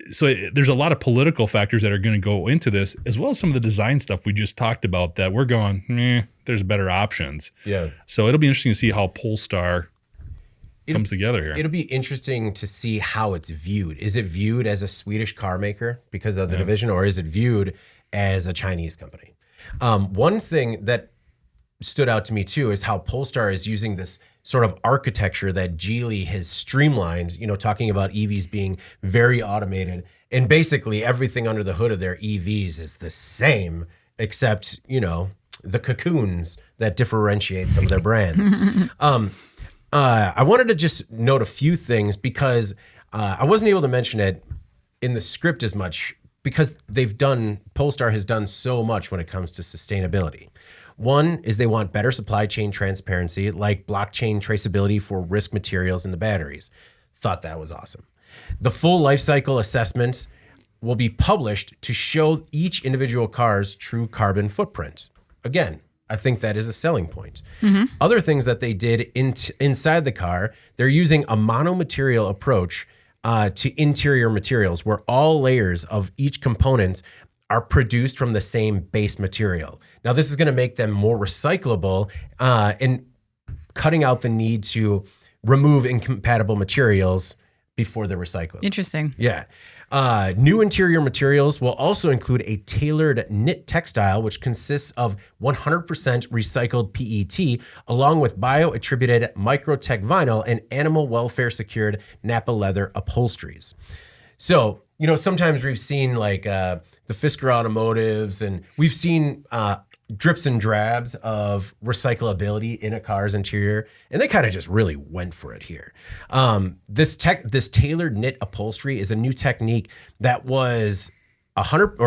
So there's a lot of political factors that are going to go into this, as well as some of the design stuff we just talked about that we're going, there's better options. Yeah. So it'll be interesting to see how Polestar comes together here. It'll be interesting to see how it's viewed. Is it viewed as a Swedish car maker because of the division, or is it viewed as a Chinese company? One thing that stood out to me too is how Polestar is using this sort of architecture that Geely has streamlined, talking about EVs being very automated. And basically everything under the hood of their EVs is the same, except, the cocoons that differentiate some of their brands. I wanted to just note a few things because I wasn't able to mention it in the script as much because Polestar has done so much when it comes to sustainability. One is they want better supply chain transparency, like blockchain traceability for risk materials in the batteries. Thought that was awesome. The full life cycle assessment will be published to show each individual car's true carbon footprint. Again, I think that is a selling point. Other things that they did inside the car, they're using a monomaterial approach to interior materials where all layers of each component are produced from the same base material. Now, this is going to make them more recyclable and cutting out the need to remove incompatible materials before they're recycled. Interesting. Yeah. New interior materials will also include a tailored knit textile, which consists of 100% recycled PET, along with bio-attributed microtech vinyl and animal welfare secured Napa leather upholsteries. So, sometimes we've seen like the Fisker Automotives, and we've seen drips and drabs of recyclability in a car's interior, and they kind of just really went for it here. This tailored knit upholstery is a new technique that is 100%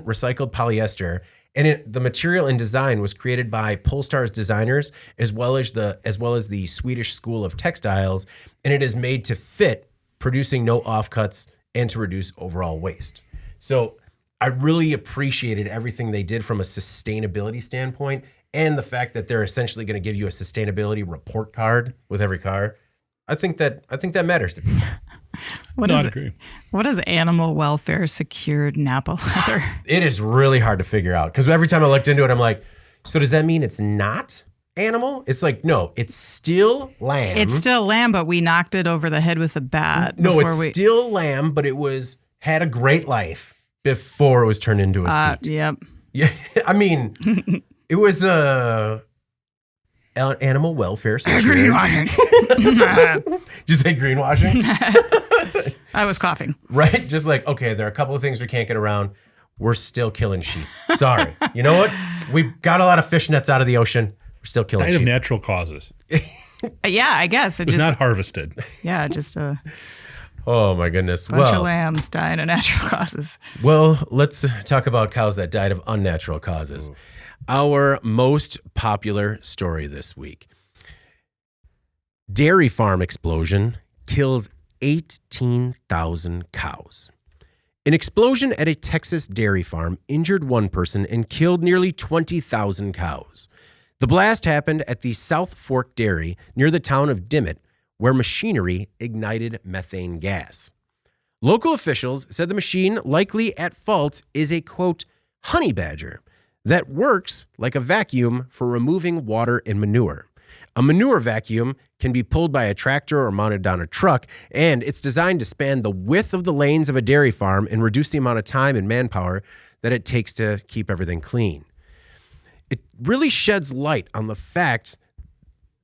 recycled polyester, and the material and design was created by Polestar's designers as well as the Swedish School of Textiles, and it is made to fit, producing no offcuts and to reduce overall waste. So I really appreciated everything they did from a sustainability standpoint, and the fact that they're essentially going to give you a sustainability report card with every car. I think that matters to people. I agree. What is animal welfare secured Napa leather? It is really hard to figure out because every time I looked into it, I'm like, so does that mean it's not animal? It's like, no, it's still lamb. It's still lamb, but we knocked it over the head with a bat. No, it's still lamb, but it had a great life before it was turned into a seat. Yep. Yeah, I mean, it was animal welfare secured. Greenwashing. Did you say greenwashing? I was coughing. Right? Just like, okay, there are a couple of things we can't get around. We're still killing sheep. Sorry. You know what? We got a lot of fishnets out of the ocean. We're still killing Died sheep. of natural causes. Yeah, I guess. It was not harvested. Yeah, just a Oh my goodness. bunch of lambs dying of natural causes. Well, let's talk about cows that died of unnatural causes. Ooh. Our most popular story this week. Dairy farm explosion kills 18,000 cows. An explosion at a Texas dairy farm injured one person and killed nearly 20,000 cows. The blast happened at the South Fork Dairy near the town of Dimmitt, where machinery ignited methane gas. Local officials said the machine likely at fault is a, quote, honey badger that works like a vacuum for removing water and manure. A manure vacuum can be pulled by a tractor or mounted on a truck, and it's designed to span the width of the lanes of a dairy farm and reduce the amount of time and manpower that it takes to keep everything clean. It really sheds light on the fact,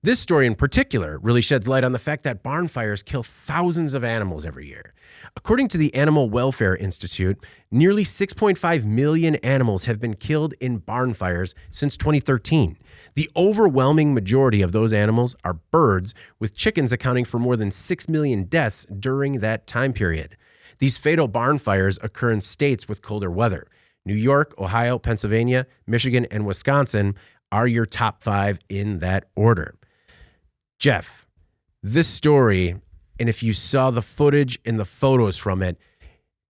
this story in particular really sheds light on the fact that barn fires kill thousands of animals every year. According to the Animal Welfare Institute, nearly 6.5 million animals have been killed in barn fires since 2013. The overwhelming majority of those animals are birds, with chickens accounting for more than 6 million deaths during that time period. These fatal barn fires occur in states with colder weather. New York, Ohio, Pennsylvania, Michigan, and Wisconsin are your top 5 in that order. Jeff, this story, and if you saw the footage and the photos from it,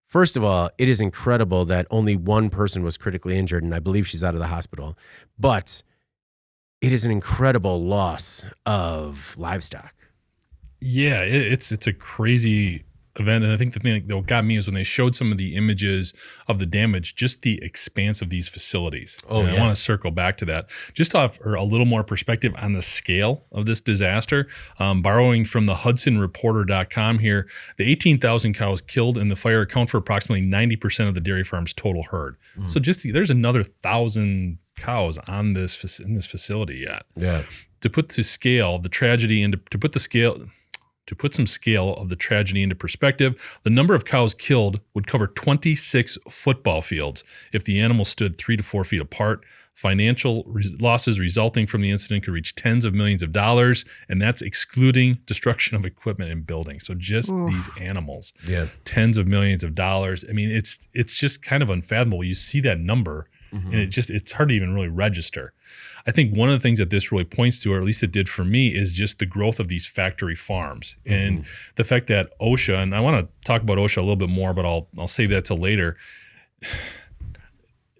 first of all, it is incredible that only one person was critically injured, and I believe she's out of the hospital. But it is an incredible loss of livestock. Yeah, it's a crazy event. And I think the thing that got me is when they showed some of the images of the damage, just the expanse of these facilities. Oh, yeah. I want to circle back to that. Just to offer a little more perspective on the scale of this disaster, borrowing from the HudsonReporter.com here, the 18,000 cows killed in the fire account for approximately 90% of the dairy farm's total herd. So there's another 1,000 cows in this facility yet. Yeah. To put some scale of the tragedy into perspective, the number of cows killed would cover 26 football fields if the animals stood 3 to 4 feet apart. Financial losses resulting from the incident could reach tens of millions of dollars, and that's excluding destruction of equipment and buildings. So just these animals, tens of millions of dollars. I mean, it's just kind of unfathomable. You see that number, and it's hard to even really register. I think one of the things that this really points to, or at least it did for me, is just the growth of these factory farms and the fact that OSHA, and I want to talk about OSHA a little bit more, but I'll save that till later.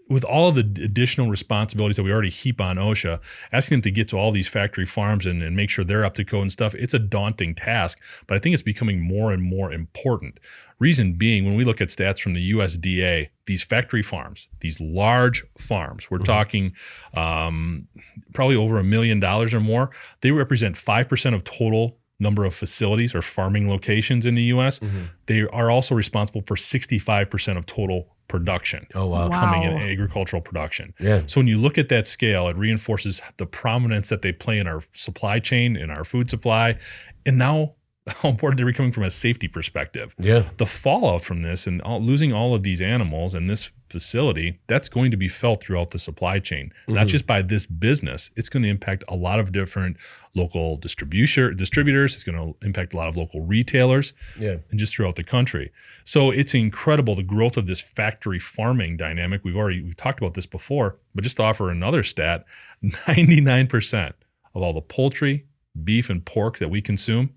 With all of the additional responsibilities that we already heap on OSHA, asking them to get to all these factory farms and make sure they're up to code and stuff, it's a daunting task, but I think it's becoming more and more important. Reason being, when we look at stats from the USDA, these factory farms, these large farms, we're talking probably over $1 million or more, they represent 5% of total number of facilities or farming locations in the U.S. They are also responsible for 65% of total production. Coming in agricultural production. So when you look at that scale, it reinforces the prominence that they play in our supply chain, in our food supply, and now how important they're becoming from a safety perspective. The fallout from this and losing all of these animals in this facility, that's going to be felt throughout the supply chain, not just by this business. It's going to impact a lot of different local distributors. It's going to impact a lot of local retailers and just throughout the country. So it's incredible, the growth of this factory farming dynamic. We've talked about this before, but just to offer another stat, 99% of all the poultry, beef, and pork that we consume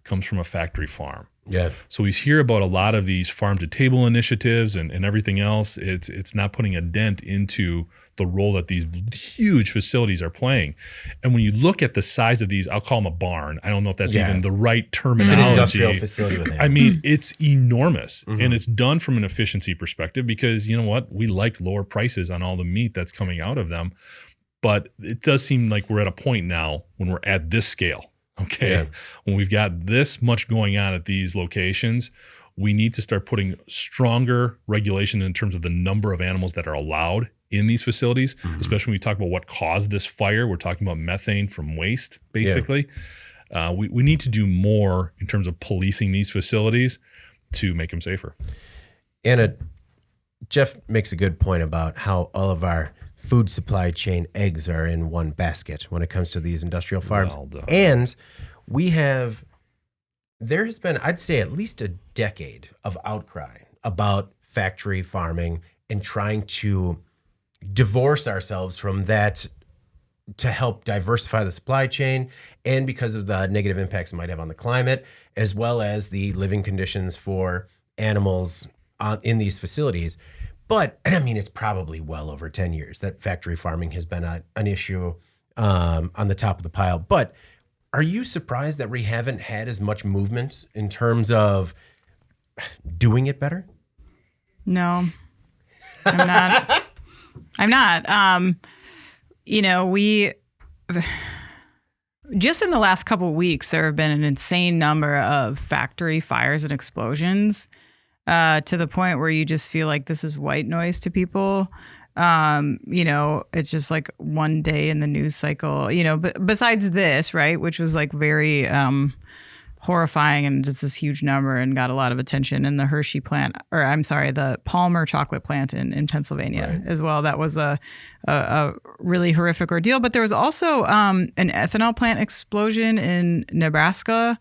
comes from a factory farm. So we hear about a lot of these farm-to-table initiatives and everything else. It's not putting a dent into the role that these huge facilities are playing. And when you look at the size of these, I'll call them a barn. I don't know if that's even the right terminology. It's an industrial facility with I mean, it's enormous. And it's done from an efficiency perspective because, you know what, we like lower prices on all the meat that's coming out of them. But it does seem like we're at a point now when we're at this scale, when we've got this much going on at these locations, we need to start putting stronger regulation in terms of the number of animals that are allowed in these facilities, especially when we talk about what caused this fire. We're talking about methane from waste, basically. We need to do more in terms of policing these facilities to make them safer. Anna, Jeff makes a good point about how all of our food supply chain eggs are in one basket when it comes to these industrial farms. And there has been, I'd say, at least a decade of outcry about factory farming and trying to divorce ourselves from that to help diversify the supply chain, and because of the negative impacts it might have on the climate, as well as the living conditions for animals in these facilities. But, I mean, it's probably well over 10 years that factory farming has been an issue on the top of the pile. But are you surprised that we haven't had as much movement in terms of doing it better? No, I'm not. I'm not. We just in the last couple of weeks, there have been an insane number of factory fires and explosions. To the point where you just feel like this is white noise to people. It's just like one day in the news cycle, but besides this, right, which was like very horrifying and just this huge number and got a lot of attention in the the Palmer chocolate plant in Pennsylvania as well. That was a really horrific ordeal. But there was also an ethanol plant explosion in Nebraska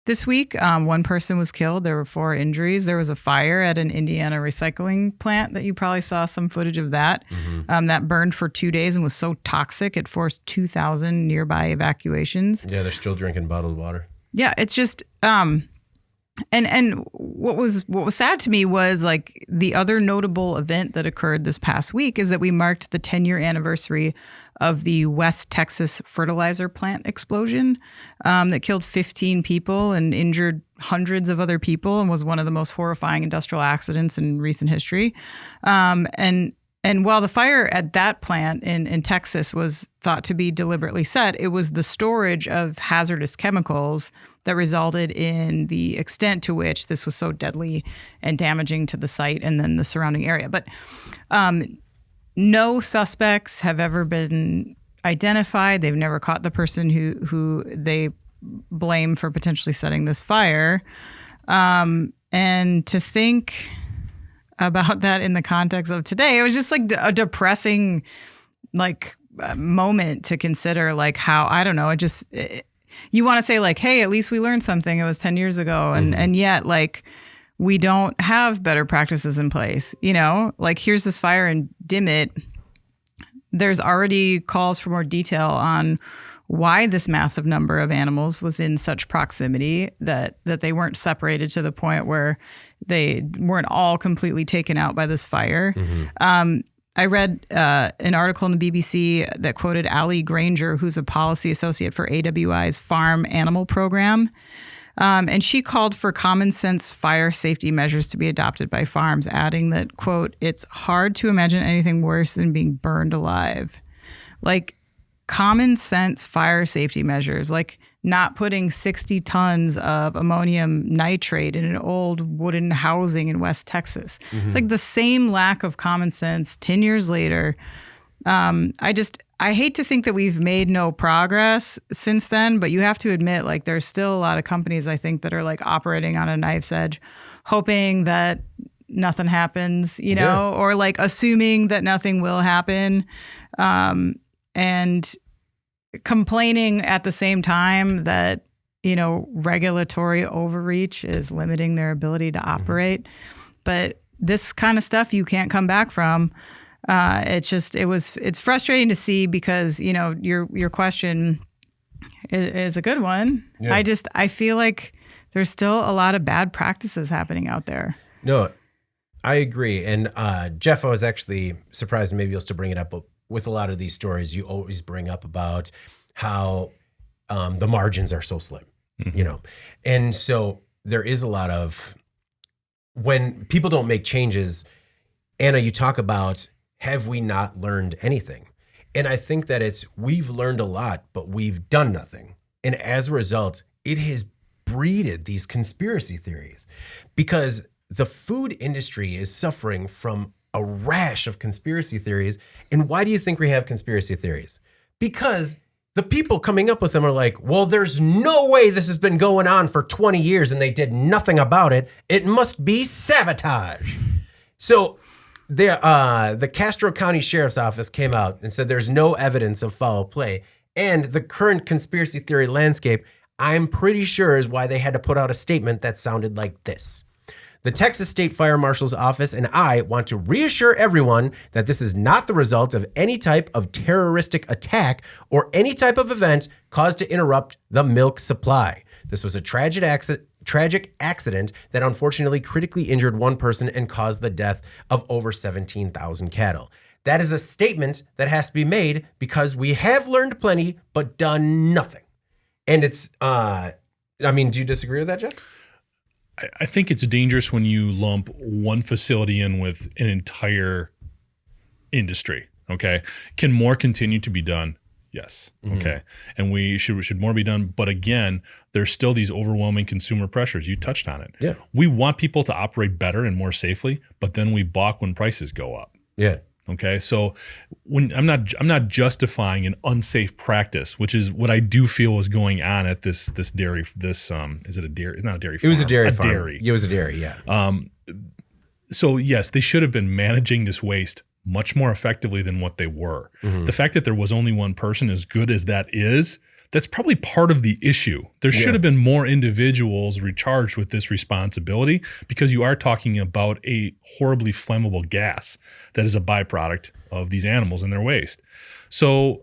this week. One person was killed. There were 4 injuries. There was a fire at an Indiana recycling plant that you probably saw some footage of that. That burned for 2 days and was so toxic it forced 2,000 nearby evacuations. Yeah, they're still drinking bottled water. Yeah, it's just and what was sad to me was like the other notable event that occurred this past week is that we marked the 10-year anniversary of the West Texas fertilizer plant explosion that killed 15 people and injured hundreds of other people and was one of the most horrifying industrial accidents in recent history. And while the fire at that plant in Texas was thought to be deliberately set, it was the storage of hazardous chemicals that resulted in the extent to which this was so deadly and damaging to the site and then the surrounding area. But no suspects have ever been identified. They've never caught the person who they blame for potentially setting this fire. And to think about that in the context of today, it was just like a depressing moment to consider, like how, I don't know, you want to say like, hey, at least we learned something. It was 10 years ago. And yet like we don't have better practices in place, like here's this fire in Dimmitt. There's already calls for more detail on why this massive number of animals was in such proximity that they weren't separated to the point where they weren't all completely taken out by this fire. I read an article in the BBC that quoted Allie Granger, who's a policy associate for AWI's farm animal program. And she called for common sense fire safety measures to be adopted by farms, adding that, quote, it's hard to imagine anything worse than being burned alive. Like common sense fire safety measures, like not putting 60 tons of ammonium nitrate in an old wooden housing in West Texas. It's like the same lack of common sense 10 years later. I hate to think that we've made no progress since then, but you have to admit, like, there's still a lot of companies, I think, that are like operating on a knife's edge, hoping that nothing happens, or like assuming that nothing will happen. And complaining at the same time that, regulatory overreach is limiting their ability to operate. But this kind of stuff you can't come back from. It's frustrating to see because, your question is a good one. Yeah. I feel like there's still a lot of bad practices happening out there. No, I agree. And Jeff, I was actually surprised, and maybe you'll still bring it up, but with a lot of these stories, you always bring up about how the margins are so slim, and so there is a lot of, when people don't make changes, Anna, you talk about, have we not learned anything? And I think that we've learned a lot, but we've done nothing. And as a result, it has breeded these conspiracy theories because the food industry is suffering from a rash of conspiracy theories. And why do you think we have conspiracy theories? Because the people coming up with them are like, well, there's no way this has been going on for 20 years and they did nothing about it. It must be sabotage. So the Castro County Sheriff's Office came out and said there's no evidence of foul play. And the current conspiracy theory landscape, I'm pretty sure, is why they had to put out a statement that sounded like this. The Texas State Fire Marshal's Office and I want to reassure everyone that this is not the result of any type of terroristic attack or any type of event caused to interrupt the milk supply. This was a tragic accident that unfortunately critically injured one person and caused the death of over 17,000 cattle. That is a statement that has to be made because we have learned plenty but done nothing. And it's, do you disagree with that, Jeff? I think it's dangerous when you lump one facility in with an entire industry. Okay. Can more continue to be done? Yes. Okay. And should more be done. But again, there's still these overwhelming consumer pressures. You touched on it. Yeah. We want people to operate better and more safely, but then we balk when prices go up. Yeah. Okay. So when I'm not justifying an unsafe practice, which is what I do feel was going on at this dairy, is it a dairy? It's not a dairy farm. It was a dairy farm. Dairy. It was a dairy. Yeah. So yes, they should have been managing this waste much more effectively than what they were. The fact that there was only one person, as good as that is, that's probably part of the issue. There should have been more individuals recharged with this responsibility because you are talking about a horribly flammable gas that is a byproduct of these animals and their waste. So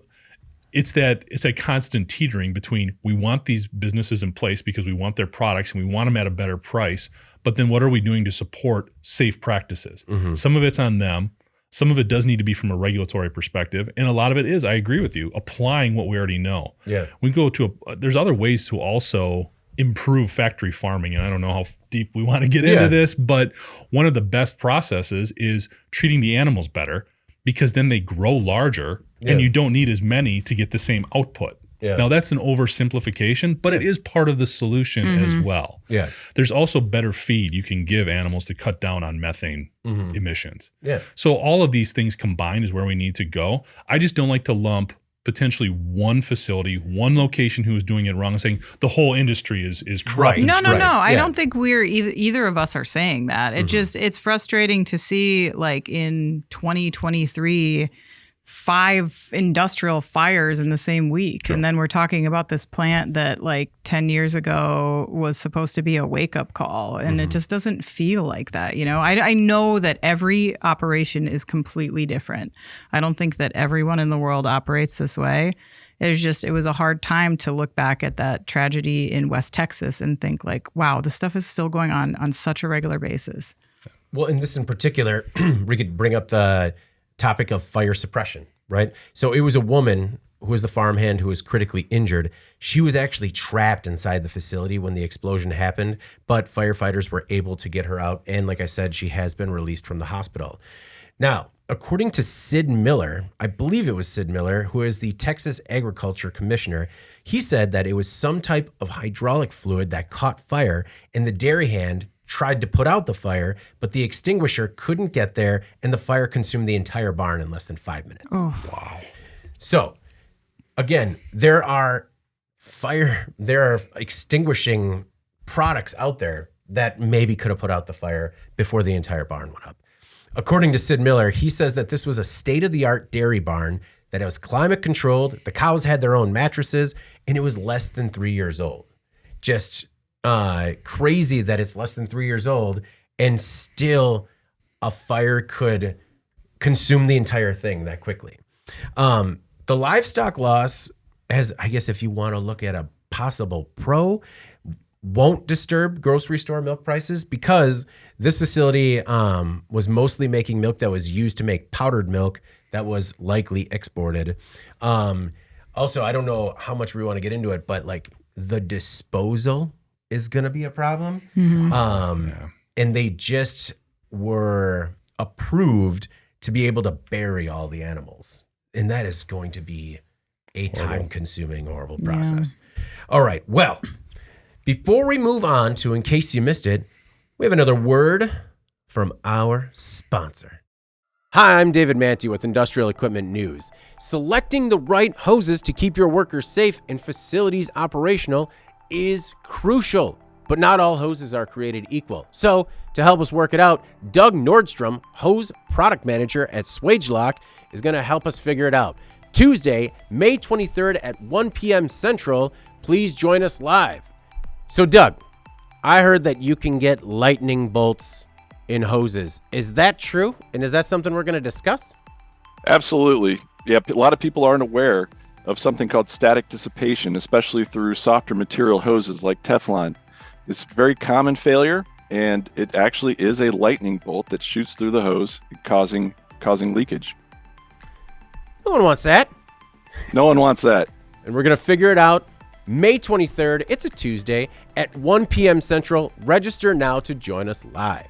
it's that constant teetering between, we want these businesses in place because we want their products and we want them at a better price, but then what are we doing to support safe practices? Some of it's on them. Some of it does need to be from a regulatory perspective. And a lot of it is, I agree with you, applying what we already know. Yeah. We go to, there's other ways to also improve factory farming. And I don't know how deep we want to get into this, but one of the best processes is treating the animals better because then they grow larger and you don't need as many to get the same output. Yeah. Now that's an oversimplification, but it is part of the solution as well. Yeah. There's also better feed you can give animals to cut down on methane emissions. Yeah. So all of these things combined is where we need to go. I just don't like to lump potentially one facility, one location who is doing it wrong and saying the whole industry is corrupt. Right. No. I Yeah. don't think either of us are saying that. It's frustrating to see, like, in 2023, 5 industrial fires in the same week. And then we're talking about this plant that, like, 10 years ago was supposed to be a wake-up call. And it just doesn't feel like that. You know, I know that every operation is completely different. I don't think that everyone in the world operates this way. It was a hard time to look back at that tragedy in West Texas and think, like, wow, this stuff is still going on such a regular basis. Well, in this in particular, we could bring up the topic of fire suppression, right? So it was a woman who was the farmhand who was critically injured. She was actually trapped inside the facility when the explosion happened, but firefighters were able to get her out. And like I said, she has been released from the hospital. Now, according to Sid Miller, I believe it was Sid Miller, who is the Texas Agriculture Commissioner, he said that it was some type of hydraulic fluid that caught fire, and the dairy hand tried to put out the fire, but the extinguisher couldn't get there, and the fire consumed the entire barn in less than 5 minutes. Oh. Wow. So, again, there are extinguishing products out there that maybe could have put out the fire before the entire barn went up. According to Sid Miller, he says that this was a state-of-the-art dairy barn, that it was climate controlled, the cows had their own mattresses, and it was less than 3 years old. Just crazy that it's less than 3 years old and still a fire could consume the entire thing that quickly. The livestock loss, as I guess if you want to look at a possible pro, won't disturb grocery store milk prices because this facility was mostly making milk that was used to make powdered milk that was likely exported. Also, I don't know how much we want to get into it, but like the disposal is going to be a problem. And they just were approved to be able to bury all the animals. And that is going to be a time-consuming, horrible process. All right. Well, before we move on to In Case You Missed It, we have another word from our sponsor. Hi, I'm David Manti with Industrial Equipment News. Selecting the right hoses to keep your workers safe and facilities operational is crucial, but not all hoses are created equal. So, to help us work it out, Doug Nordstrom, hose product manager at Swagelok, is going to help us figure it out. Tuesday, May 23rd at 1 p.m. Central, please join us live. So, Doug, I heard that you can get lightning bolts in hoses. Is that true? And is that something we're going to discuss? Absolutely. Yeah, a lot of people aren't aware of something called static dissipation, especially through softer material hoses like Teflon. It's a very common failure, and it actually is a lightning bolt that shoots through the hose, causing leakage. No one wants that. No one wants that. And we're going to figure it out May 23rd. It's a Tuesday at 1 p.m. Central. Register now to join us live.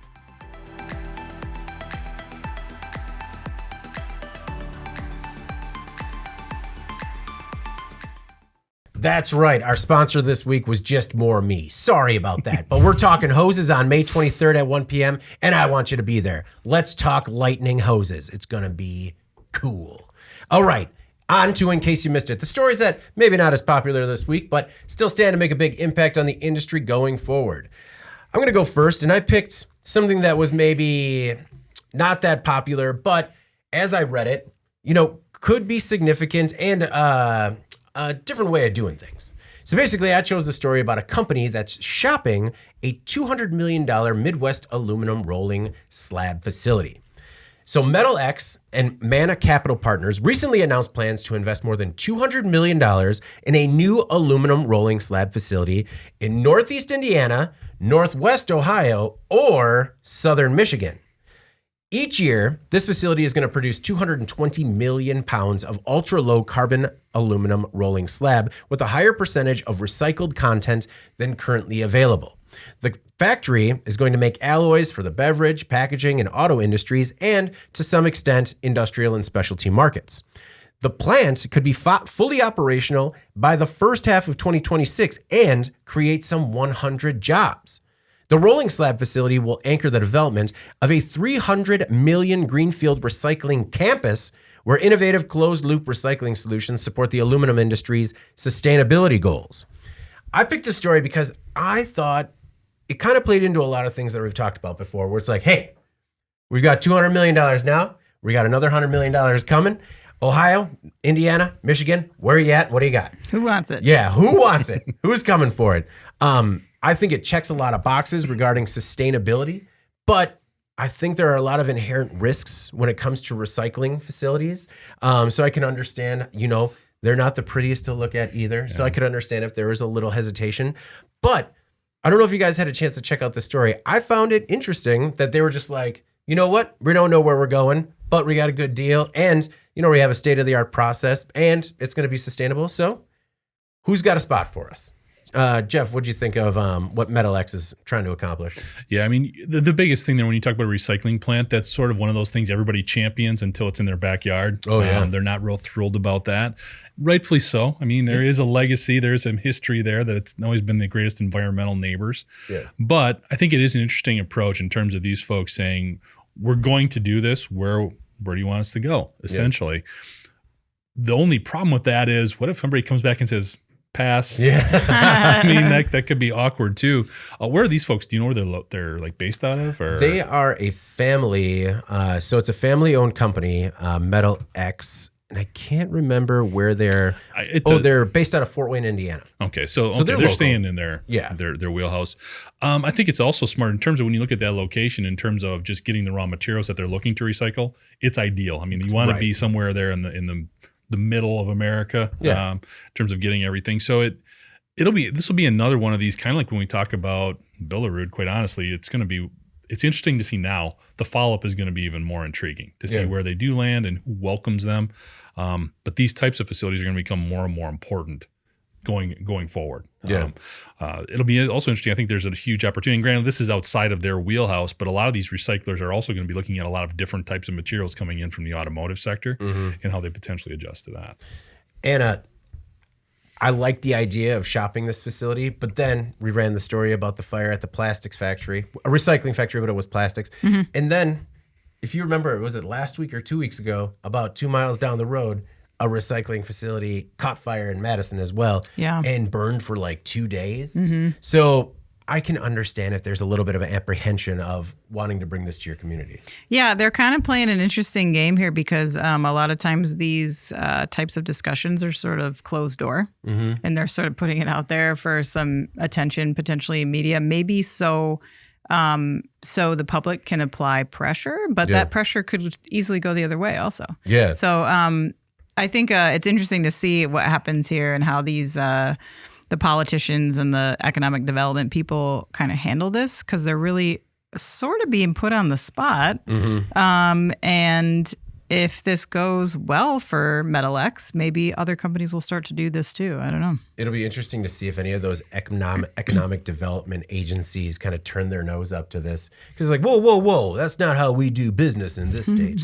That's right. Our sponsor this week was just more me. Sorry about that. But we're talking hoses on May 23rd at 1 p.m. and I want you to be there. Let's talk lightning hoses. It's going to be cool. All right. On to In Case You Missed It. The stories that maybe not as popular this week, but still stand to make a big impact on the industry going forward. I'm going to go first, and I picked something that was maybe not that popular, but as I read it, could be significant and a different way of doing things. So basically, I chose the story about a company that's shopping a $200 million Midwest aluminum rolling slab facility. So Metal X and Mana Capital Partners recently announced plans to invest more than $200 million in a new aluminum rolling slab facility in Northeast Indiana, Northwest Ohio, or Southern Michigan. Each year, this facility is going to produce 220 million pounds of ultra-low carbon aluminum rolling slab with a higher percentage of recycled content than currently available. The factory is going to make alloys for the beverage, packaging, and auto industries, and to some extent, industrial and specialty markets. The plant could be fully operational by the first half of 2026 and create some 100 jobs. The rolling slab facility will anchor the development of a $300 million greenfield recycling campus where innovative closed-loop recycling solutions support the aluminum industry's sustainability goals. I picked this story because I thought it kind of played into a lot of things that we've talked about before, where it's like, hey, we've got $200 million now. We got another $100 million coming. Ohio, Indiana, Michigan, where are you at? What do you got? Who wants it? Yeah, who wants it? Who's coming for it? I think it checks a lot of boxes regarding sustainability, but I think there are a lot of inherent risks when it comes to recycling facilities. So I can understand, they're not the prettiest to look at either. Yeah. So I could understand if there was a little hesitation. But I don't know if you guys had a chance to check out the story. I found it interesting that they were just like, you know what? We don't know where we're going, but we got a good deal. And, we have a state-of-the-art process, and it's going to be sustainable. So who's got a spot for us? Jeff, what'd you think of what Metal X is trying to accomplish? Yeah, I mean, the biggest thing there when you talk about a recycling plant, that's sort of one of those things everybody champions until it's in their backyard. Oh, yeah. They're not real thrilled about that. Rightfully so. I mean, there is a legacy. There's some history there that it's always been the greatest environmental neighbors. Yeah. But I think it is an interesting approach in terms of these folks saying, we're going to do this. Where do you want us to go, essentially? Yeah. The only problem with that is, what if somebody comes back and says, pass? Yeah. I mean, that could be awkward too. Where are these folks? Do you know where they're like based out of? Or? They are a family. So it's a family-owned company, Metal X. And I can't remember where they're. They're based out of Fort Wayne, Indiana. Okay, so they're staying in their wheelhouse. I think it's also smart in terms of when you look at that location, in terms of just getting the raw materials that they're looking to recycle. It's ideal. I mean, you want to be somewhere there in the middle of America, in terms of getting everything. So this will be another one of these, kind of like when we talk about Billerud. Quite honestly, it's interesting to see now. The follow-up is going to be even more intriguing to see where they do land and who welcomes them. But these types of facilities are going to become more and more important going forward. Yeah. It'll be also interesting. I think there's a huge opportunity. And granted, this is outside of their wheelhouse, but a lot of these recyclers are also going to be looking at a lot of different types of materials coming in from the automotive sector and how they potentially adjust to that. Anna, I like the idea of shopping this facility, but then we ran the story about the fire at the plastics factory, a recycling factory, but it was plastics. Mm-hmm. And then, if you remember, was it last week or 2 weeks ago, about 2 miles down the road, a recycling facility caught fire in Madison as well and burned for like 2 days. Mm-hmm. So I can understand if there's a little bit of an apprehension of wanting to bring this to your community. Yeah, they're kind of playing an interesting game here because a lot of times these types of discussions are sort of closed door, and they're sort of putting it out there for some attention, potentially media, maybe so the public can apply pressure, but that pressure could easily go the other way also. Yeah. So I think it's interesting to see what happens here and how these the politicians and the economic development people kind of handle this, because they're really sort of being put on the spot. And if this goes well for Metal X, maybe other companies will start to do this too. I don't know. It'll be interesting to see if any of those economic development agencies kind of turn their nose up to this. Because like, whoa, that's not how we do business in this state.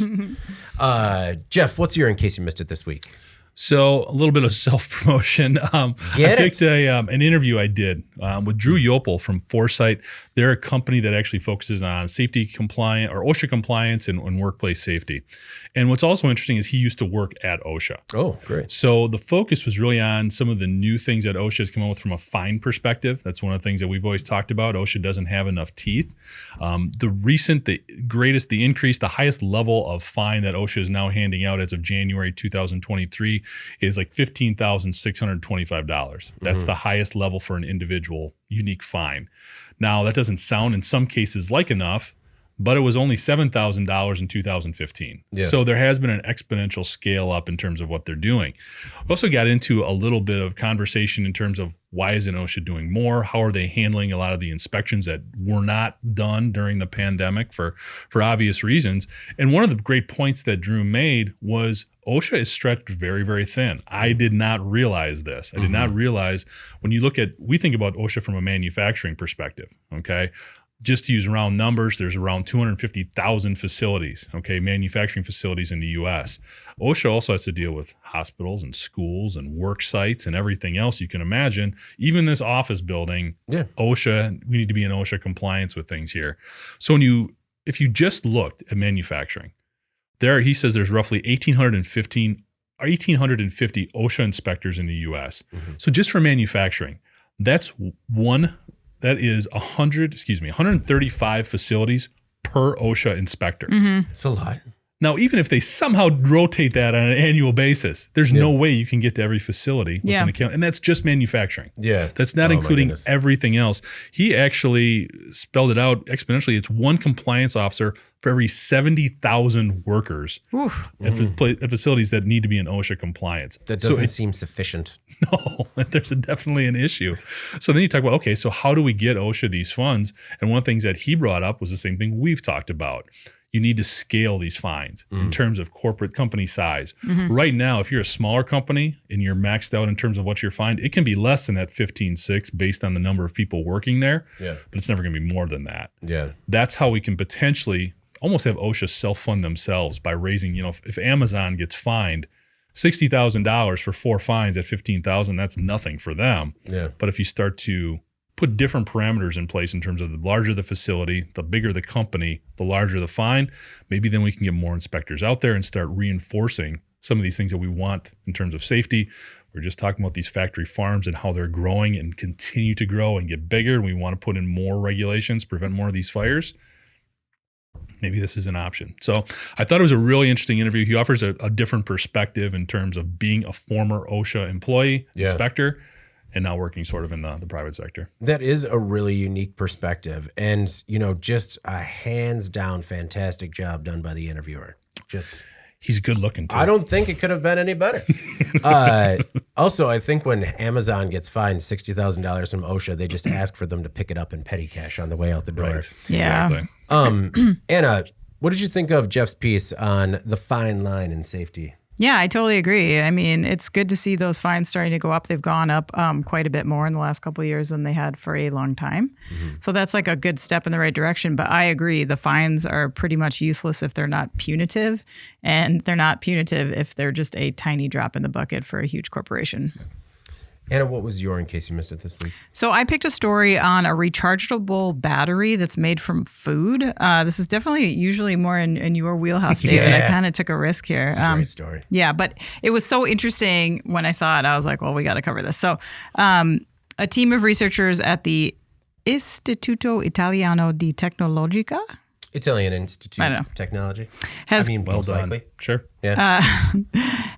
Jeff, what's your in case you missed it this week? So a little bit of self-promotion. I picked an interview I did with Drew Yopel from Foresight. They're a company that actually focuses on safety compliant or OSHA compliance and workplace safety. And what's also interesting is he used to work at OSHA. Oh, great. So the focus was really on some of the new things that OSHA has come up with from a fine perspective. That's one of the things that we've always talked about. OSHA doesn't have enough teeth. The highest level of fine that OSHA is now handing out as of January 2023 is like $15,625. That's the highest level for an individual unique fine. Now, that doesn't sound in some cases like enough, but it was only $7,000 in 2015. Yeah. So there has been an exponential scale up in terms of what they're doing. We also got into a little bit of conversation in terms of why isn't OSHA doing more? How are they handling a lot of the inspections that were not done during the pandemic for obvious reasons? And one of the great points that Drew made was OSHA is stretched very, very thin. I did not realize this. I did not realize when we think about OSHA from a manufacturing perspective, okay? Just to use round numbers, there's around 250,000 facilities, okay, manufacturing facilities in the U.S. OSHA also has to deal with hospitals and schools and work sites and everything else you can imagine. Even this office building, OSHA, we need to be in OSHA compliance with things here. So if you just looked at manufacturing, he says there's roughly 1,850 OSHA inspectors in the U.S. So just for manufacturing, that is 135 facilities per OSHA inspector. It's a lot. Now, even if they somehow rotate that on an annual basis, there's no way you can get to every facility with an account. And that's just manufacturing. Yeah. That's not including everything else. He actually spelled it out exponentially. It's one compliance officer for every 70,000 workers at facilities that need to be in OSHA compliance. That doesn't seem sufficient. No, there's definitely an issue. So then you talk about, okay, so how do we get OSHA these funds? And one of the things that he brought up was the same thing we've talked about. You need to scale these fines in terms of corporate company size. Right now, if you're a smaller company and you're maxed out in terms of what you're fined, it can be less than that 15.6 based on the number of people working there. Yeah. But it's never going to be more than that. Yeah. That's how we can potentially almost have OSHA self-fund themselves by raising, if Amazon gets fined $60,000 for 4 fines at $15,000, that's nothing for them. Yeah. But if you start to put different parameters in place in terms of the larger the facility, the bigger the company, the larger the fine, maybe then we can get more inspectors out there and start reinforcing some of these things that we want in terms of safety. We're just talking about these factory farms and how they're growing and continue to grow and get bigger. And we want to put in more regulations, prevent more of these fires. Maybe this is an option. So I thought it was a really interesting interview. He offers a different perspective in terms of being a former OSHA employee, inspector, and now working sort of in the private sector. That is a really unique perspective. And, just a hands down fantastic job done by the interviewer. He's good looking too. I don't think it could have been any better. Also, I think when Amazon gets fined $60,000 from OSHA, they just ask for them to pick it up in petty cash on the way out the door. Right. Yeah. Exactly. Anna, what did you think of Jeff's piece on the fine line in safety? Yeah, I totally agree. I mean, it's good to see those fines starting to go up. They've gone up quite a bit more in the last couple of years than they had for a long time. So that's like a good step in the right direction. But I agree, the fines are pretty much useless if they're not punitive. And they're not punitive if they're just a tiny drop in the bucket for a huge corporation. Anna, what was your in case you missed it this week? So I picked a story on a rechargeable battery that's made from food. This is definitely usually more in your wheelhouse, David. Yeah. I kind of took a risk here. It's a great story. Yeah, but it was so interesting when I saw it. I was like, well, we got to cover this. So a team of researchers at the Istituto Italiano di Tecnologica, Italian Institute of Technology. Well done. Likely. Sure. Yeah.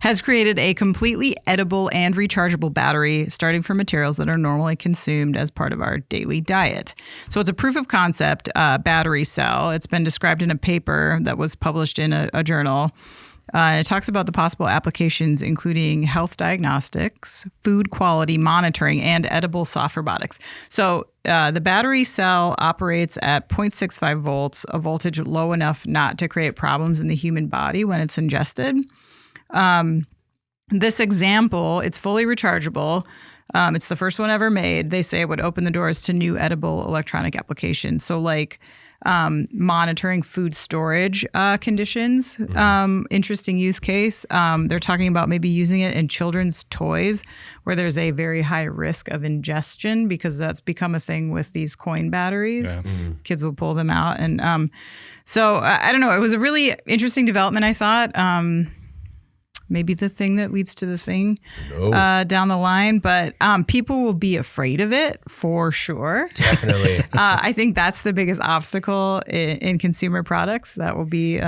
Has created a completely edible and rechargeable battery starting from materials that are normally consumed as part of our daily diet. So it's a proof of concept battery cell. It's been described in a paper that was published in a journal. And it talks about the possible applications, including health diagnostics, food quality monitoring, and edible soft robotics. So the battery cell operates at 0.65 volts, a voltage low enough not to create problems in the human body when it's ingested. This example, it's fully rechargeable. It's the first one ever made. They say it would open the doors to new edible electronic applications. So like monitoring food storage conditions. Interesting use case. They're talking about maybe using it in children's toys where there's a very high risk of ingestion because that's become a thing with these coin batteries. Yeah. Kids will pull them out. And so I don't know. It was a really interesting development, I thought. Maybe the thing that leads to the thing down the line. But people will be afraid of it for sure. Definitely. I think that's the biggest obstacle in consumer products. That will be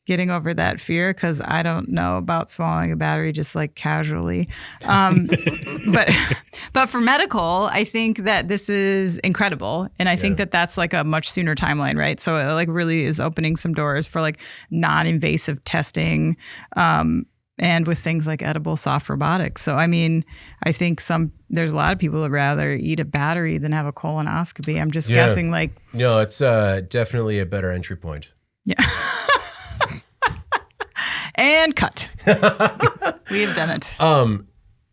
getting over that fear because I don't know about swallowing a battery just like casually. But for medical, I think that this is incredible. And I think that that's like a much sooner timeline, right? So it like really is opening some doors for like non-invasive testing and with things like edible soft robotics. So, I mean, I think there's a lot of people that rather eat a battery than have a colonoscopy. I'm just guessing like. No, it's definitely a better entry point. Yeah. And cut. We have done it.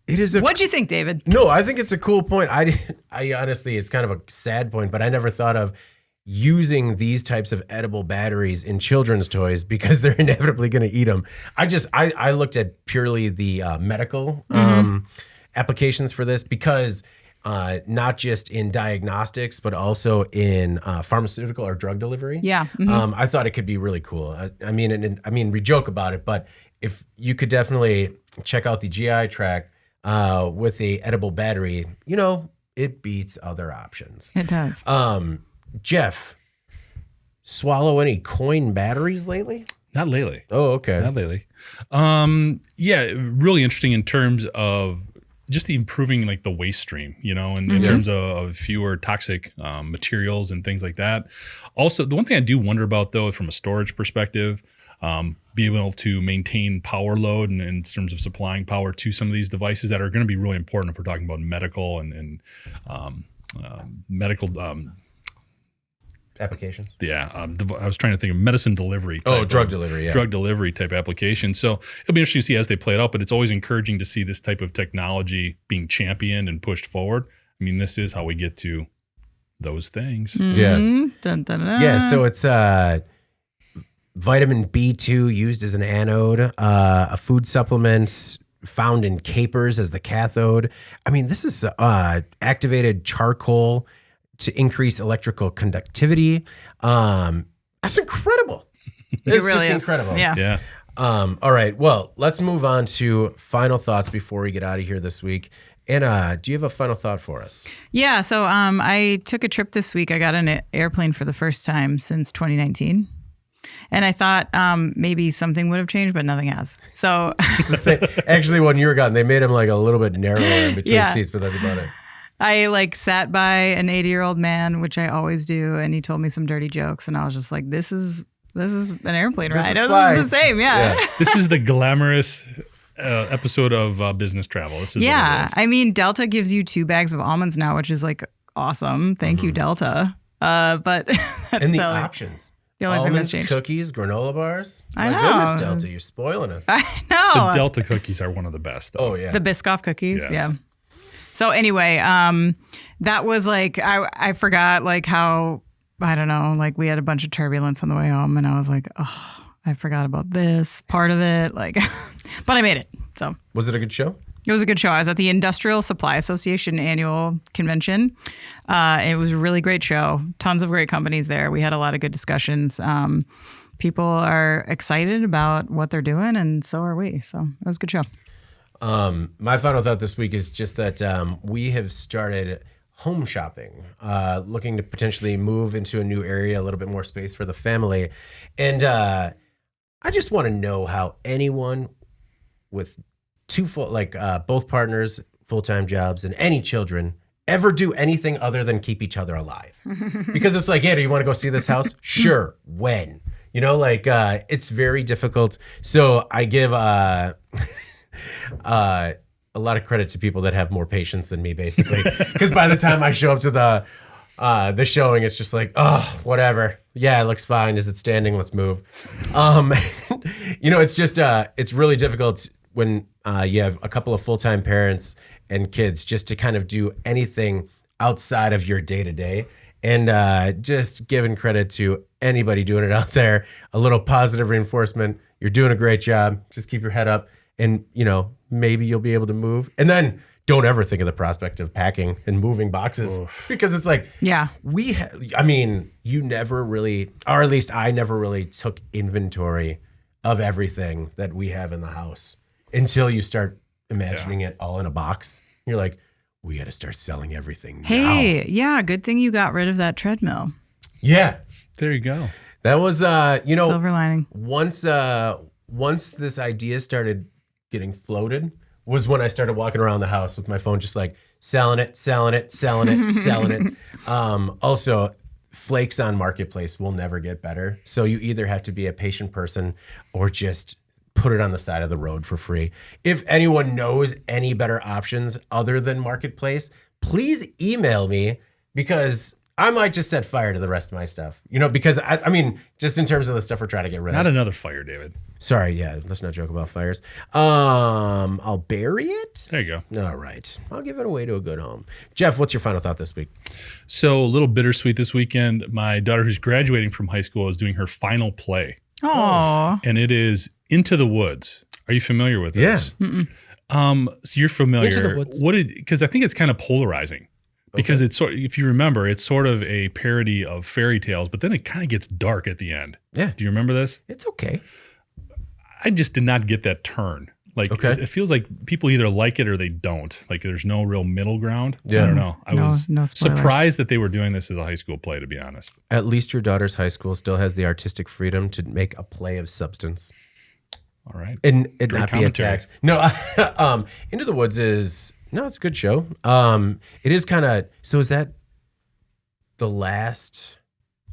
It is. What'd you think, David? No, I think it's a cool point. I honestly, it's kind of a sad point, but I never thought of using these types of edible batteries in children's toys because they're inevitably going to eat them. I looked at purely the medical applications for this because not just in diagnostics, but also in pharmaceutical or drug delivery. Yeah. Mm-hmm. I thought it could be really cool. I mean, we joke about it, but if you could definitely check out the GI tract with the edible battery, it beats other options. It does. Jeff, swallow any coin batteries lately? Not lately. Oh, okay. Not lately. Yeah, really interesting in terms of just improving like the waste stream, and in terms of fewer toxic materials and things like that. Also, the one thing I do wonder about though, from a storage perspective, being able to maintain power load and in terms of supplying power to some of these devices that are going to be really important if we're talking about medical and medical applications. Yeah, I was trying to think of medicine delivery. Drug delivery. Yeah, drug delivery type application. So it'll be interesting to see as they play it out. But it's always encouraging to see this type of technology being championed and pushed forward. I mean, this is how we get to those things. Mm-hmm. Yeah. Dun, dun, dun. Yeah. So it's vitamin B2 used as an anode, a food supplement found in capers as the cathode. I mean, this is activated charcoal to increase electrical conductivity. That's incredible. It's really just is. incredible. Yeah. All right. Well, let's move on to final thoughts before we get out of here this week. Anna, do you have a final thought for us? Yeah. So I took a trip this week. I got on an airplane for the first time since 2019. And I thought maybe something would have changed, but nothing has. So actually, when you were gone, they made him like a little bit narrower in between seats, but that's about it. I sat by an 80-year-old man, which I always do, and he told me some dirty jokes, and I was just like, "This is an airplane ride. This is the same, yeah." This is the glamorous episode of business travel. This is what it is. I mean, Delta gives you 2 bags of almonds now, which is like awesome. Thank you, Delta. But that's and the options. The only thing that's Almonds, changed. cookies, granola bars. I My know. goodness, Delta, you're spoiling us. I know. The Delta cookies are one of the best, though. Oh, yeah. The Biscoff cookies, Yes. yeah. So anyway, that was like, I forgot like how, I don't know, like we had a bunch of turbulence on the way home and I was like, oh, I forgot about this part of it. Like, but I made it. So Was it a good show? it was a good show. I was at the Industrial Supply Association annual convention. It was a really great show. Tons of great companies there. We had a lot of good discussions. People are excited about what they're doing, and so are we. So it was a good show. My final thought this week is just that we have started home shopping, looking to potentially move into a new area, a little bit more space for the family. And I just want to know how anyone with both partners, full-time jobs, and any children ever do anything other than keep each other alive. Because it's like, yeah, do you want to go see this house? Sure. When? It's very difficult. So I give a lot of credit to people that have more patience than me, basically. Because by the time I show up to the showing, it's just like, oh, whatever. Yeah, it looks fine. Is it standing? Let's move. It's just, it's really difficult when you have a couple of full-time parents and kids just to kind of do anything outside of your day-to-day. And just giving credit to anybody doing it out there, a little positive reinforcement. You're doing a great job. Just keep your head up and, maybe you'll be able to move. And then don't ever think of the prospect of packing and moving boxes because it's like, Yeah. you never really, or at least I never really took inventory of everything that we have in the house until you start imagining it all in a box. You're like, we got to start selling everything now. Hey, yeah, good thing you got rid of that treadmill. Yeah. There you go. That was, Silver lining. once this idea started getting floated was when I started walking around the house with my phone, just like selling it. Also, flakes on Marketplace will never get better. So you either have to be a patient person or just put it on the side of the road for free. If anyone knows any better options other than Marketplace, please email me because I might just set fire to the rest of my stuff. Because I mean, just in terms of the stuff we're trying to get rid of. Not another fire, David. Sorry, yeah, let's not joke about fires. I'll bury it. There you go. All right. I'll give it away to a good home. Jeff, what's your final thought this week? So a little bittersweet this weekend. My daughter, who's graduating from high school, is doing her final play. Oh. And it is Into the Woods. Are you familiar with this? Yeah. So you're familiar. Into the Woods. Because I think it's kind of polarizing. Because it's sort, if you remember, it's sort of a parody of fairy tales, but then it kind of gets dark at the end. Yeah. Do you remember this? It's okay. I just did not get that turn. Like, it feels like people either like it or they don't. Like, there's no real middle ground. Yeah. I don't know. I was no spoilers. surprised that they were doing this as a high school play, to be honest. At least your daughter's high school still has the artistic freedom to make a play of substance. All right. And it Great not commentary. be attacked. No, Into the Woods is, it's a good show. It is kind of, so is that the last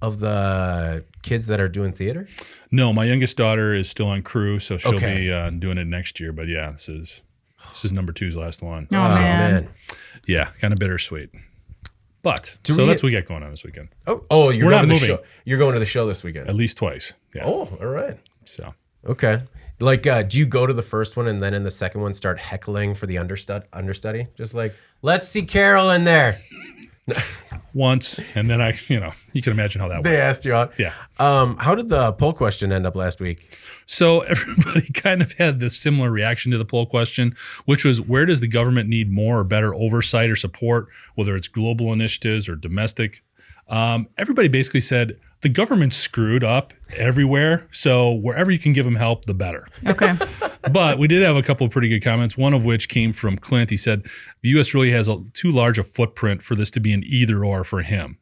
of the kids that are doing theater? No, my youngest daughter is still on crew, so she'll be doing it next year. But yeah, this is number 2's last one. Oh, man. Yeah, kind of bittersweet. But Do so we- that's what we got going on this weekend. Oh, you're We're going not to the moving. show. You're going to the show this weekend. At least twice. Yeah. Oh, all right. So Okay. Like, do you go to the first one and then in the second one start heckling for the understudy? Just like, let's see Carol in there. once, and then you can imagine how that went. They asked you out. Yeah. How did the poll question end up last week? So everybody kind of had this similar reaction to the poll question, which was, where does the government need more or better oversight or support, whether it's global initiatives or domestic? Everybody basically said the government's screwed up everywhere, so wherever you can give them help, the better. Okay. But we did have a couple of pretty good comments, one of which came from Clint. He said the U.S. really has too large a footprint for this to be an either or for him.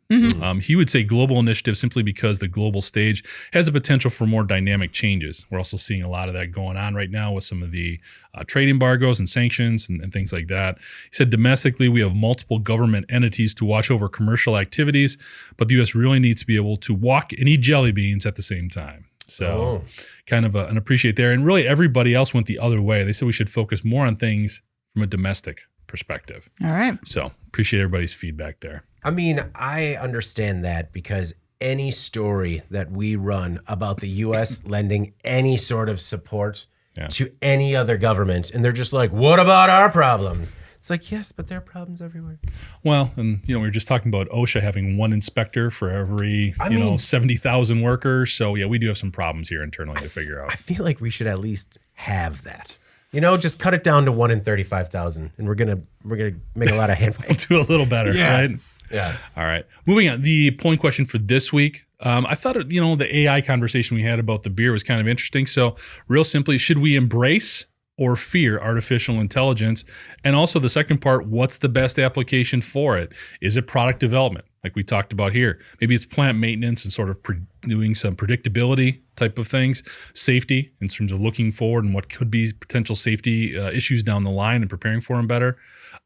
He would say global initiative simply because the global stage has the potential for more dynamic changes. We're also seeing a lot of that going on right now with some of the trade embargoes and sanctions and things like that. He said domestically, we have multiple government entities to watch over commercial activities, but the U.S. really needs to be able to walk and eat jelly beans at the same time. So kind of an appreciate there. And really everybody else went the other way. They said we should focus more on things from a domestic perspective. All right. So appreciate everybody's feedback there. I mean, I understand that because any story that we run about the U.S. lending any sort of support to any other government, and they're just like, what about our problems? It's like, yes, but there are problems everywhere. Well, and we were just talking about OSHA having one inspector for every 70,000 workers. So yeah, we do have some problems here internally to figure out. I feel like we should at least have that. Just cut it down to 1 in 35,000, and we're gonna make a lot of hand We'll do a little better, right? Yeah. All right. Moving on. The polling question for this week. I thought, the AI conversation we had about the beer was kind of interesting. So real simply, should we embrace or fear artificial intelligence? And also the second part, what's the best application for it? Is it product development, like we talked about here? Maybe it's plant maintenance and sort of doing some predictability type of things, safety in terms of looking forward and what could be potential safety issues down the line and preparing for them better.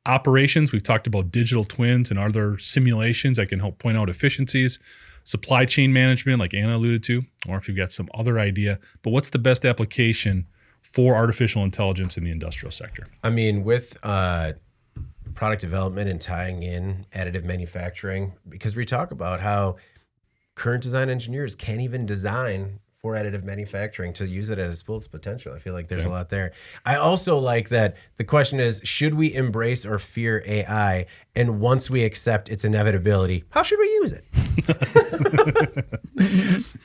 Operations, we've talked about digital twins and other simulations that can help point out efficiencies. Supply chain management, like Anna alluded to, or if you've got some other idea. But what's the best application for artificial intelligence in the industrial sector? I mean, with product development and tying in additive manufacturing, because we talk about how current design engineers can't even design for additive manufacturing to use it at its full potential. I feel like there's a lot there. I also like that the question is, should we embrace or fear AI? And once we accept its inevitability, how should we use it?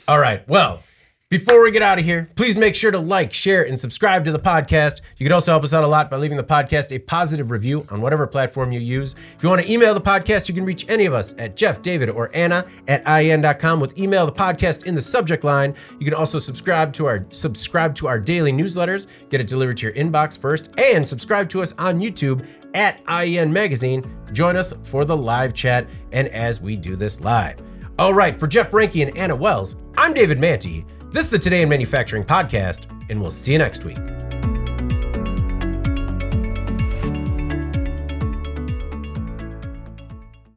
All right. Well, before we get out of here, please make sure to like, share, and subscribe to the podcast. You could also help us out a lot by leaving the podcast a positive review on whatever platform you use. If you want to email the podcast, you can reach any of us at Jeff, David, or Anna at IEN.com with email the podcast in the subject line. You can also subscribe to our daily newsletters, get it delivered to your inbox first, and subscribe to us on YouTube at IEN Magazine. Join us for the live chat and as we do this live. All right, for Jeff Ranke and Anna Wells, I'm David Manti. This is the Today in Manufacturing podcast, and we'll see you next week.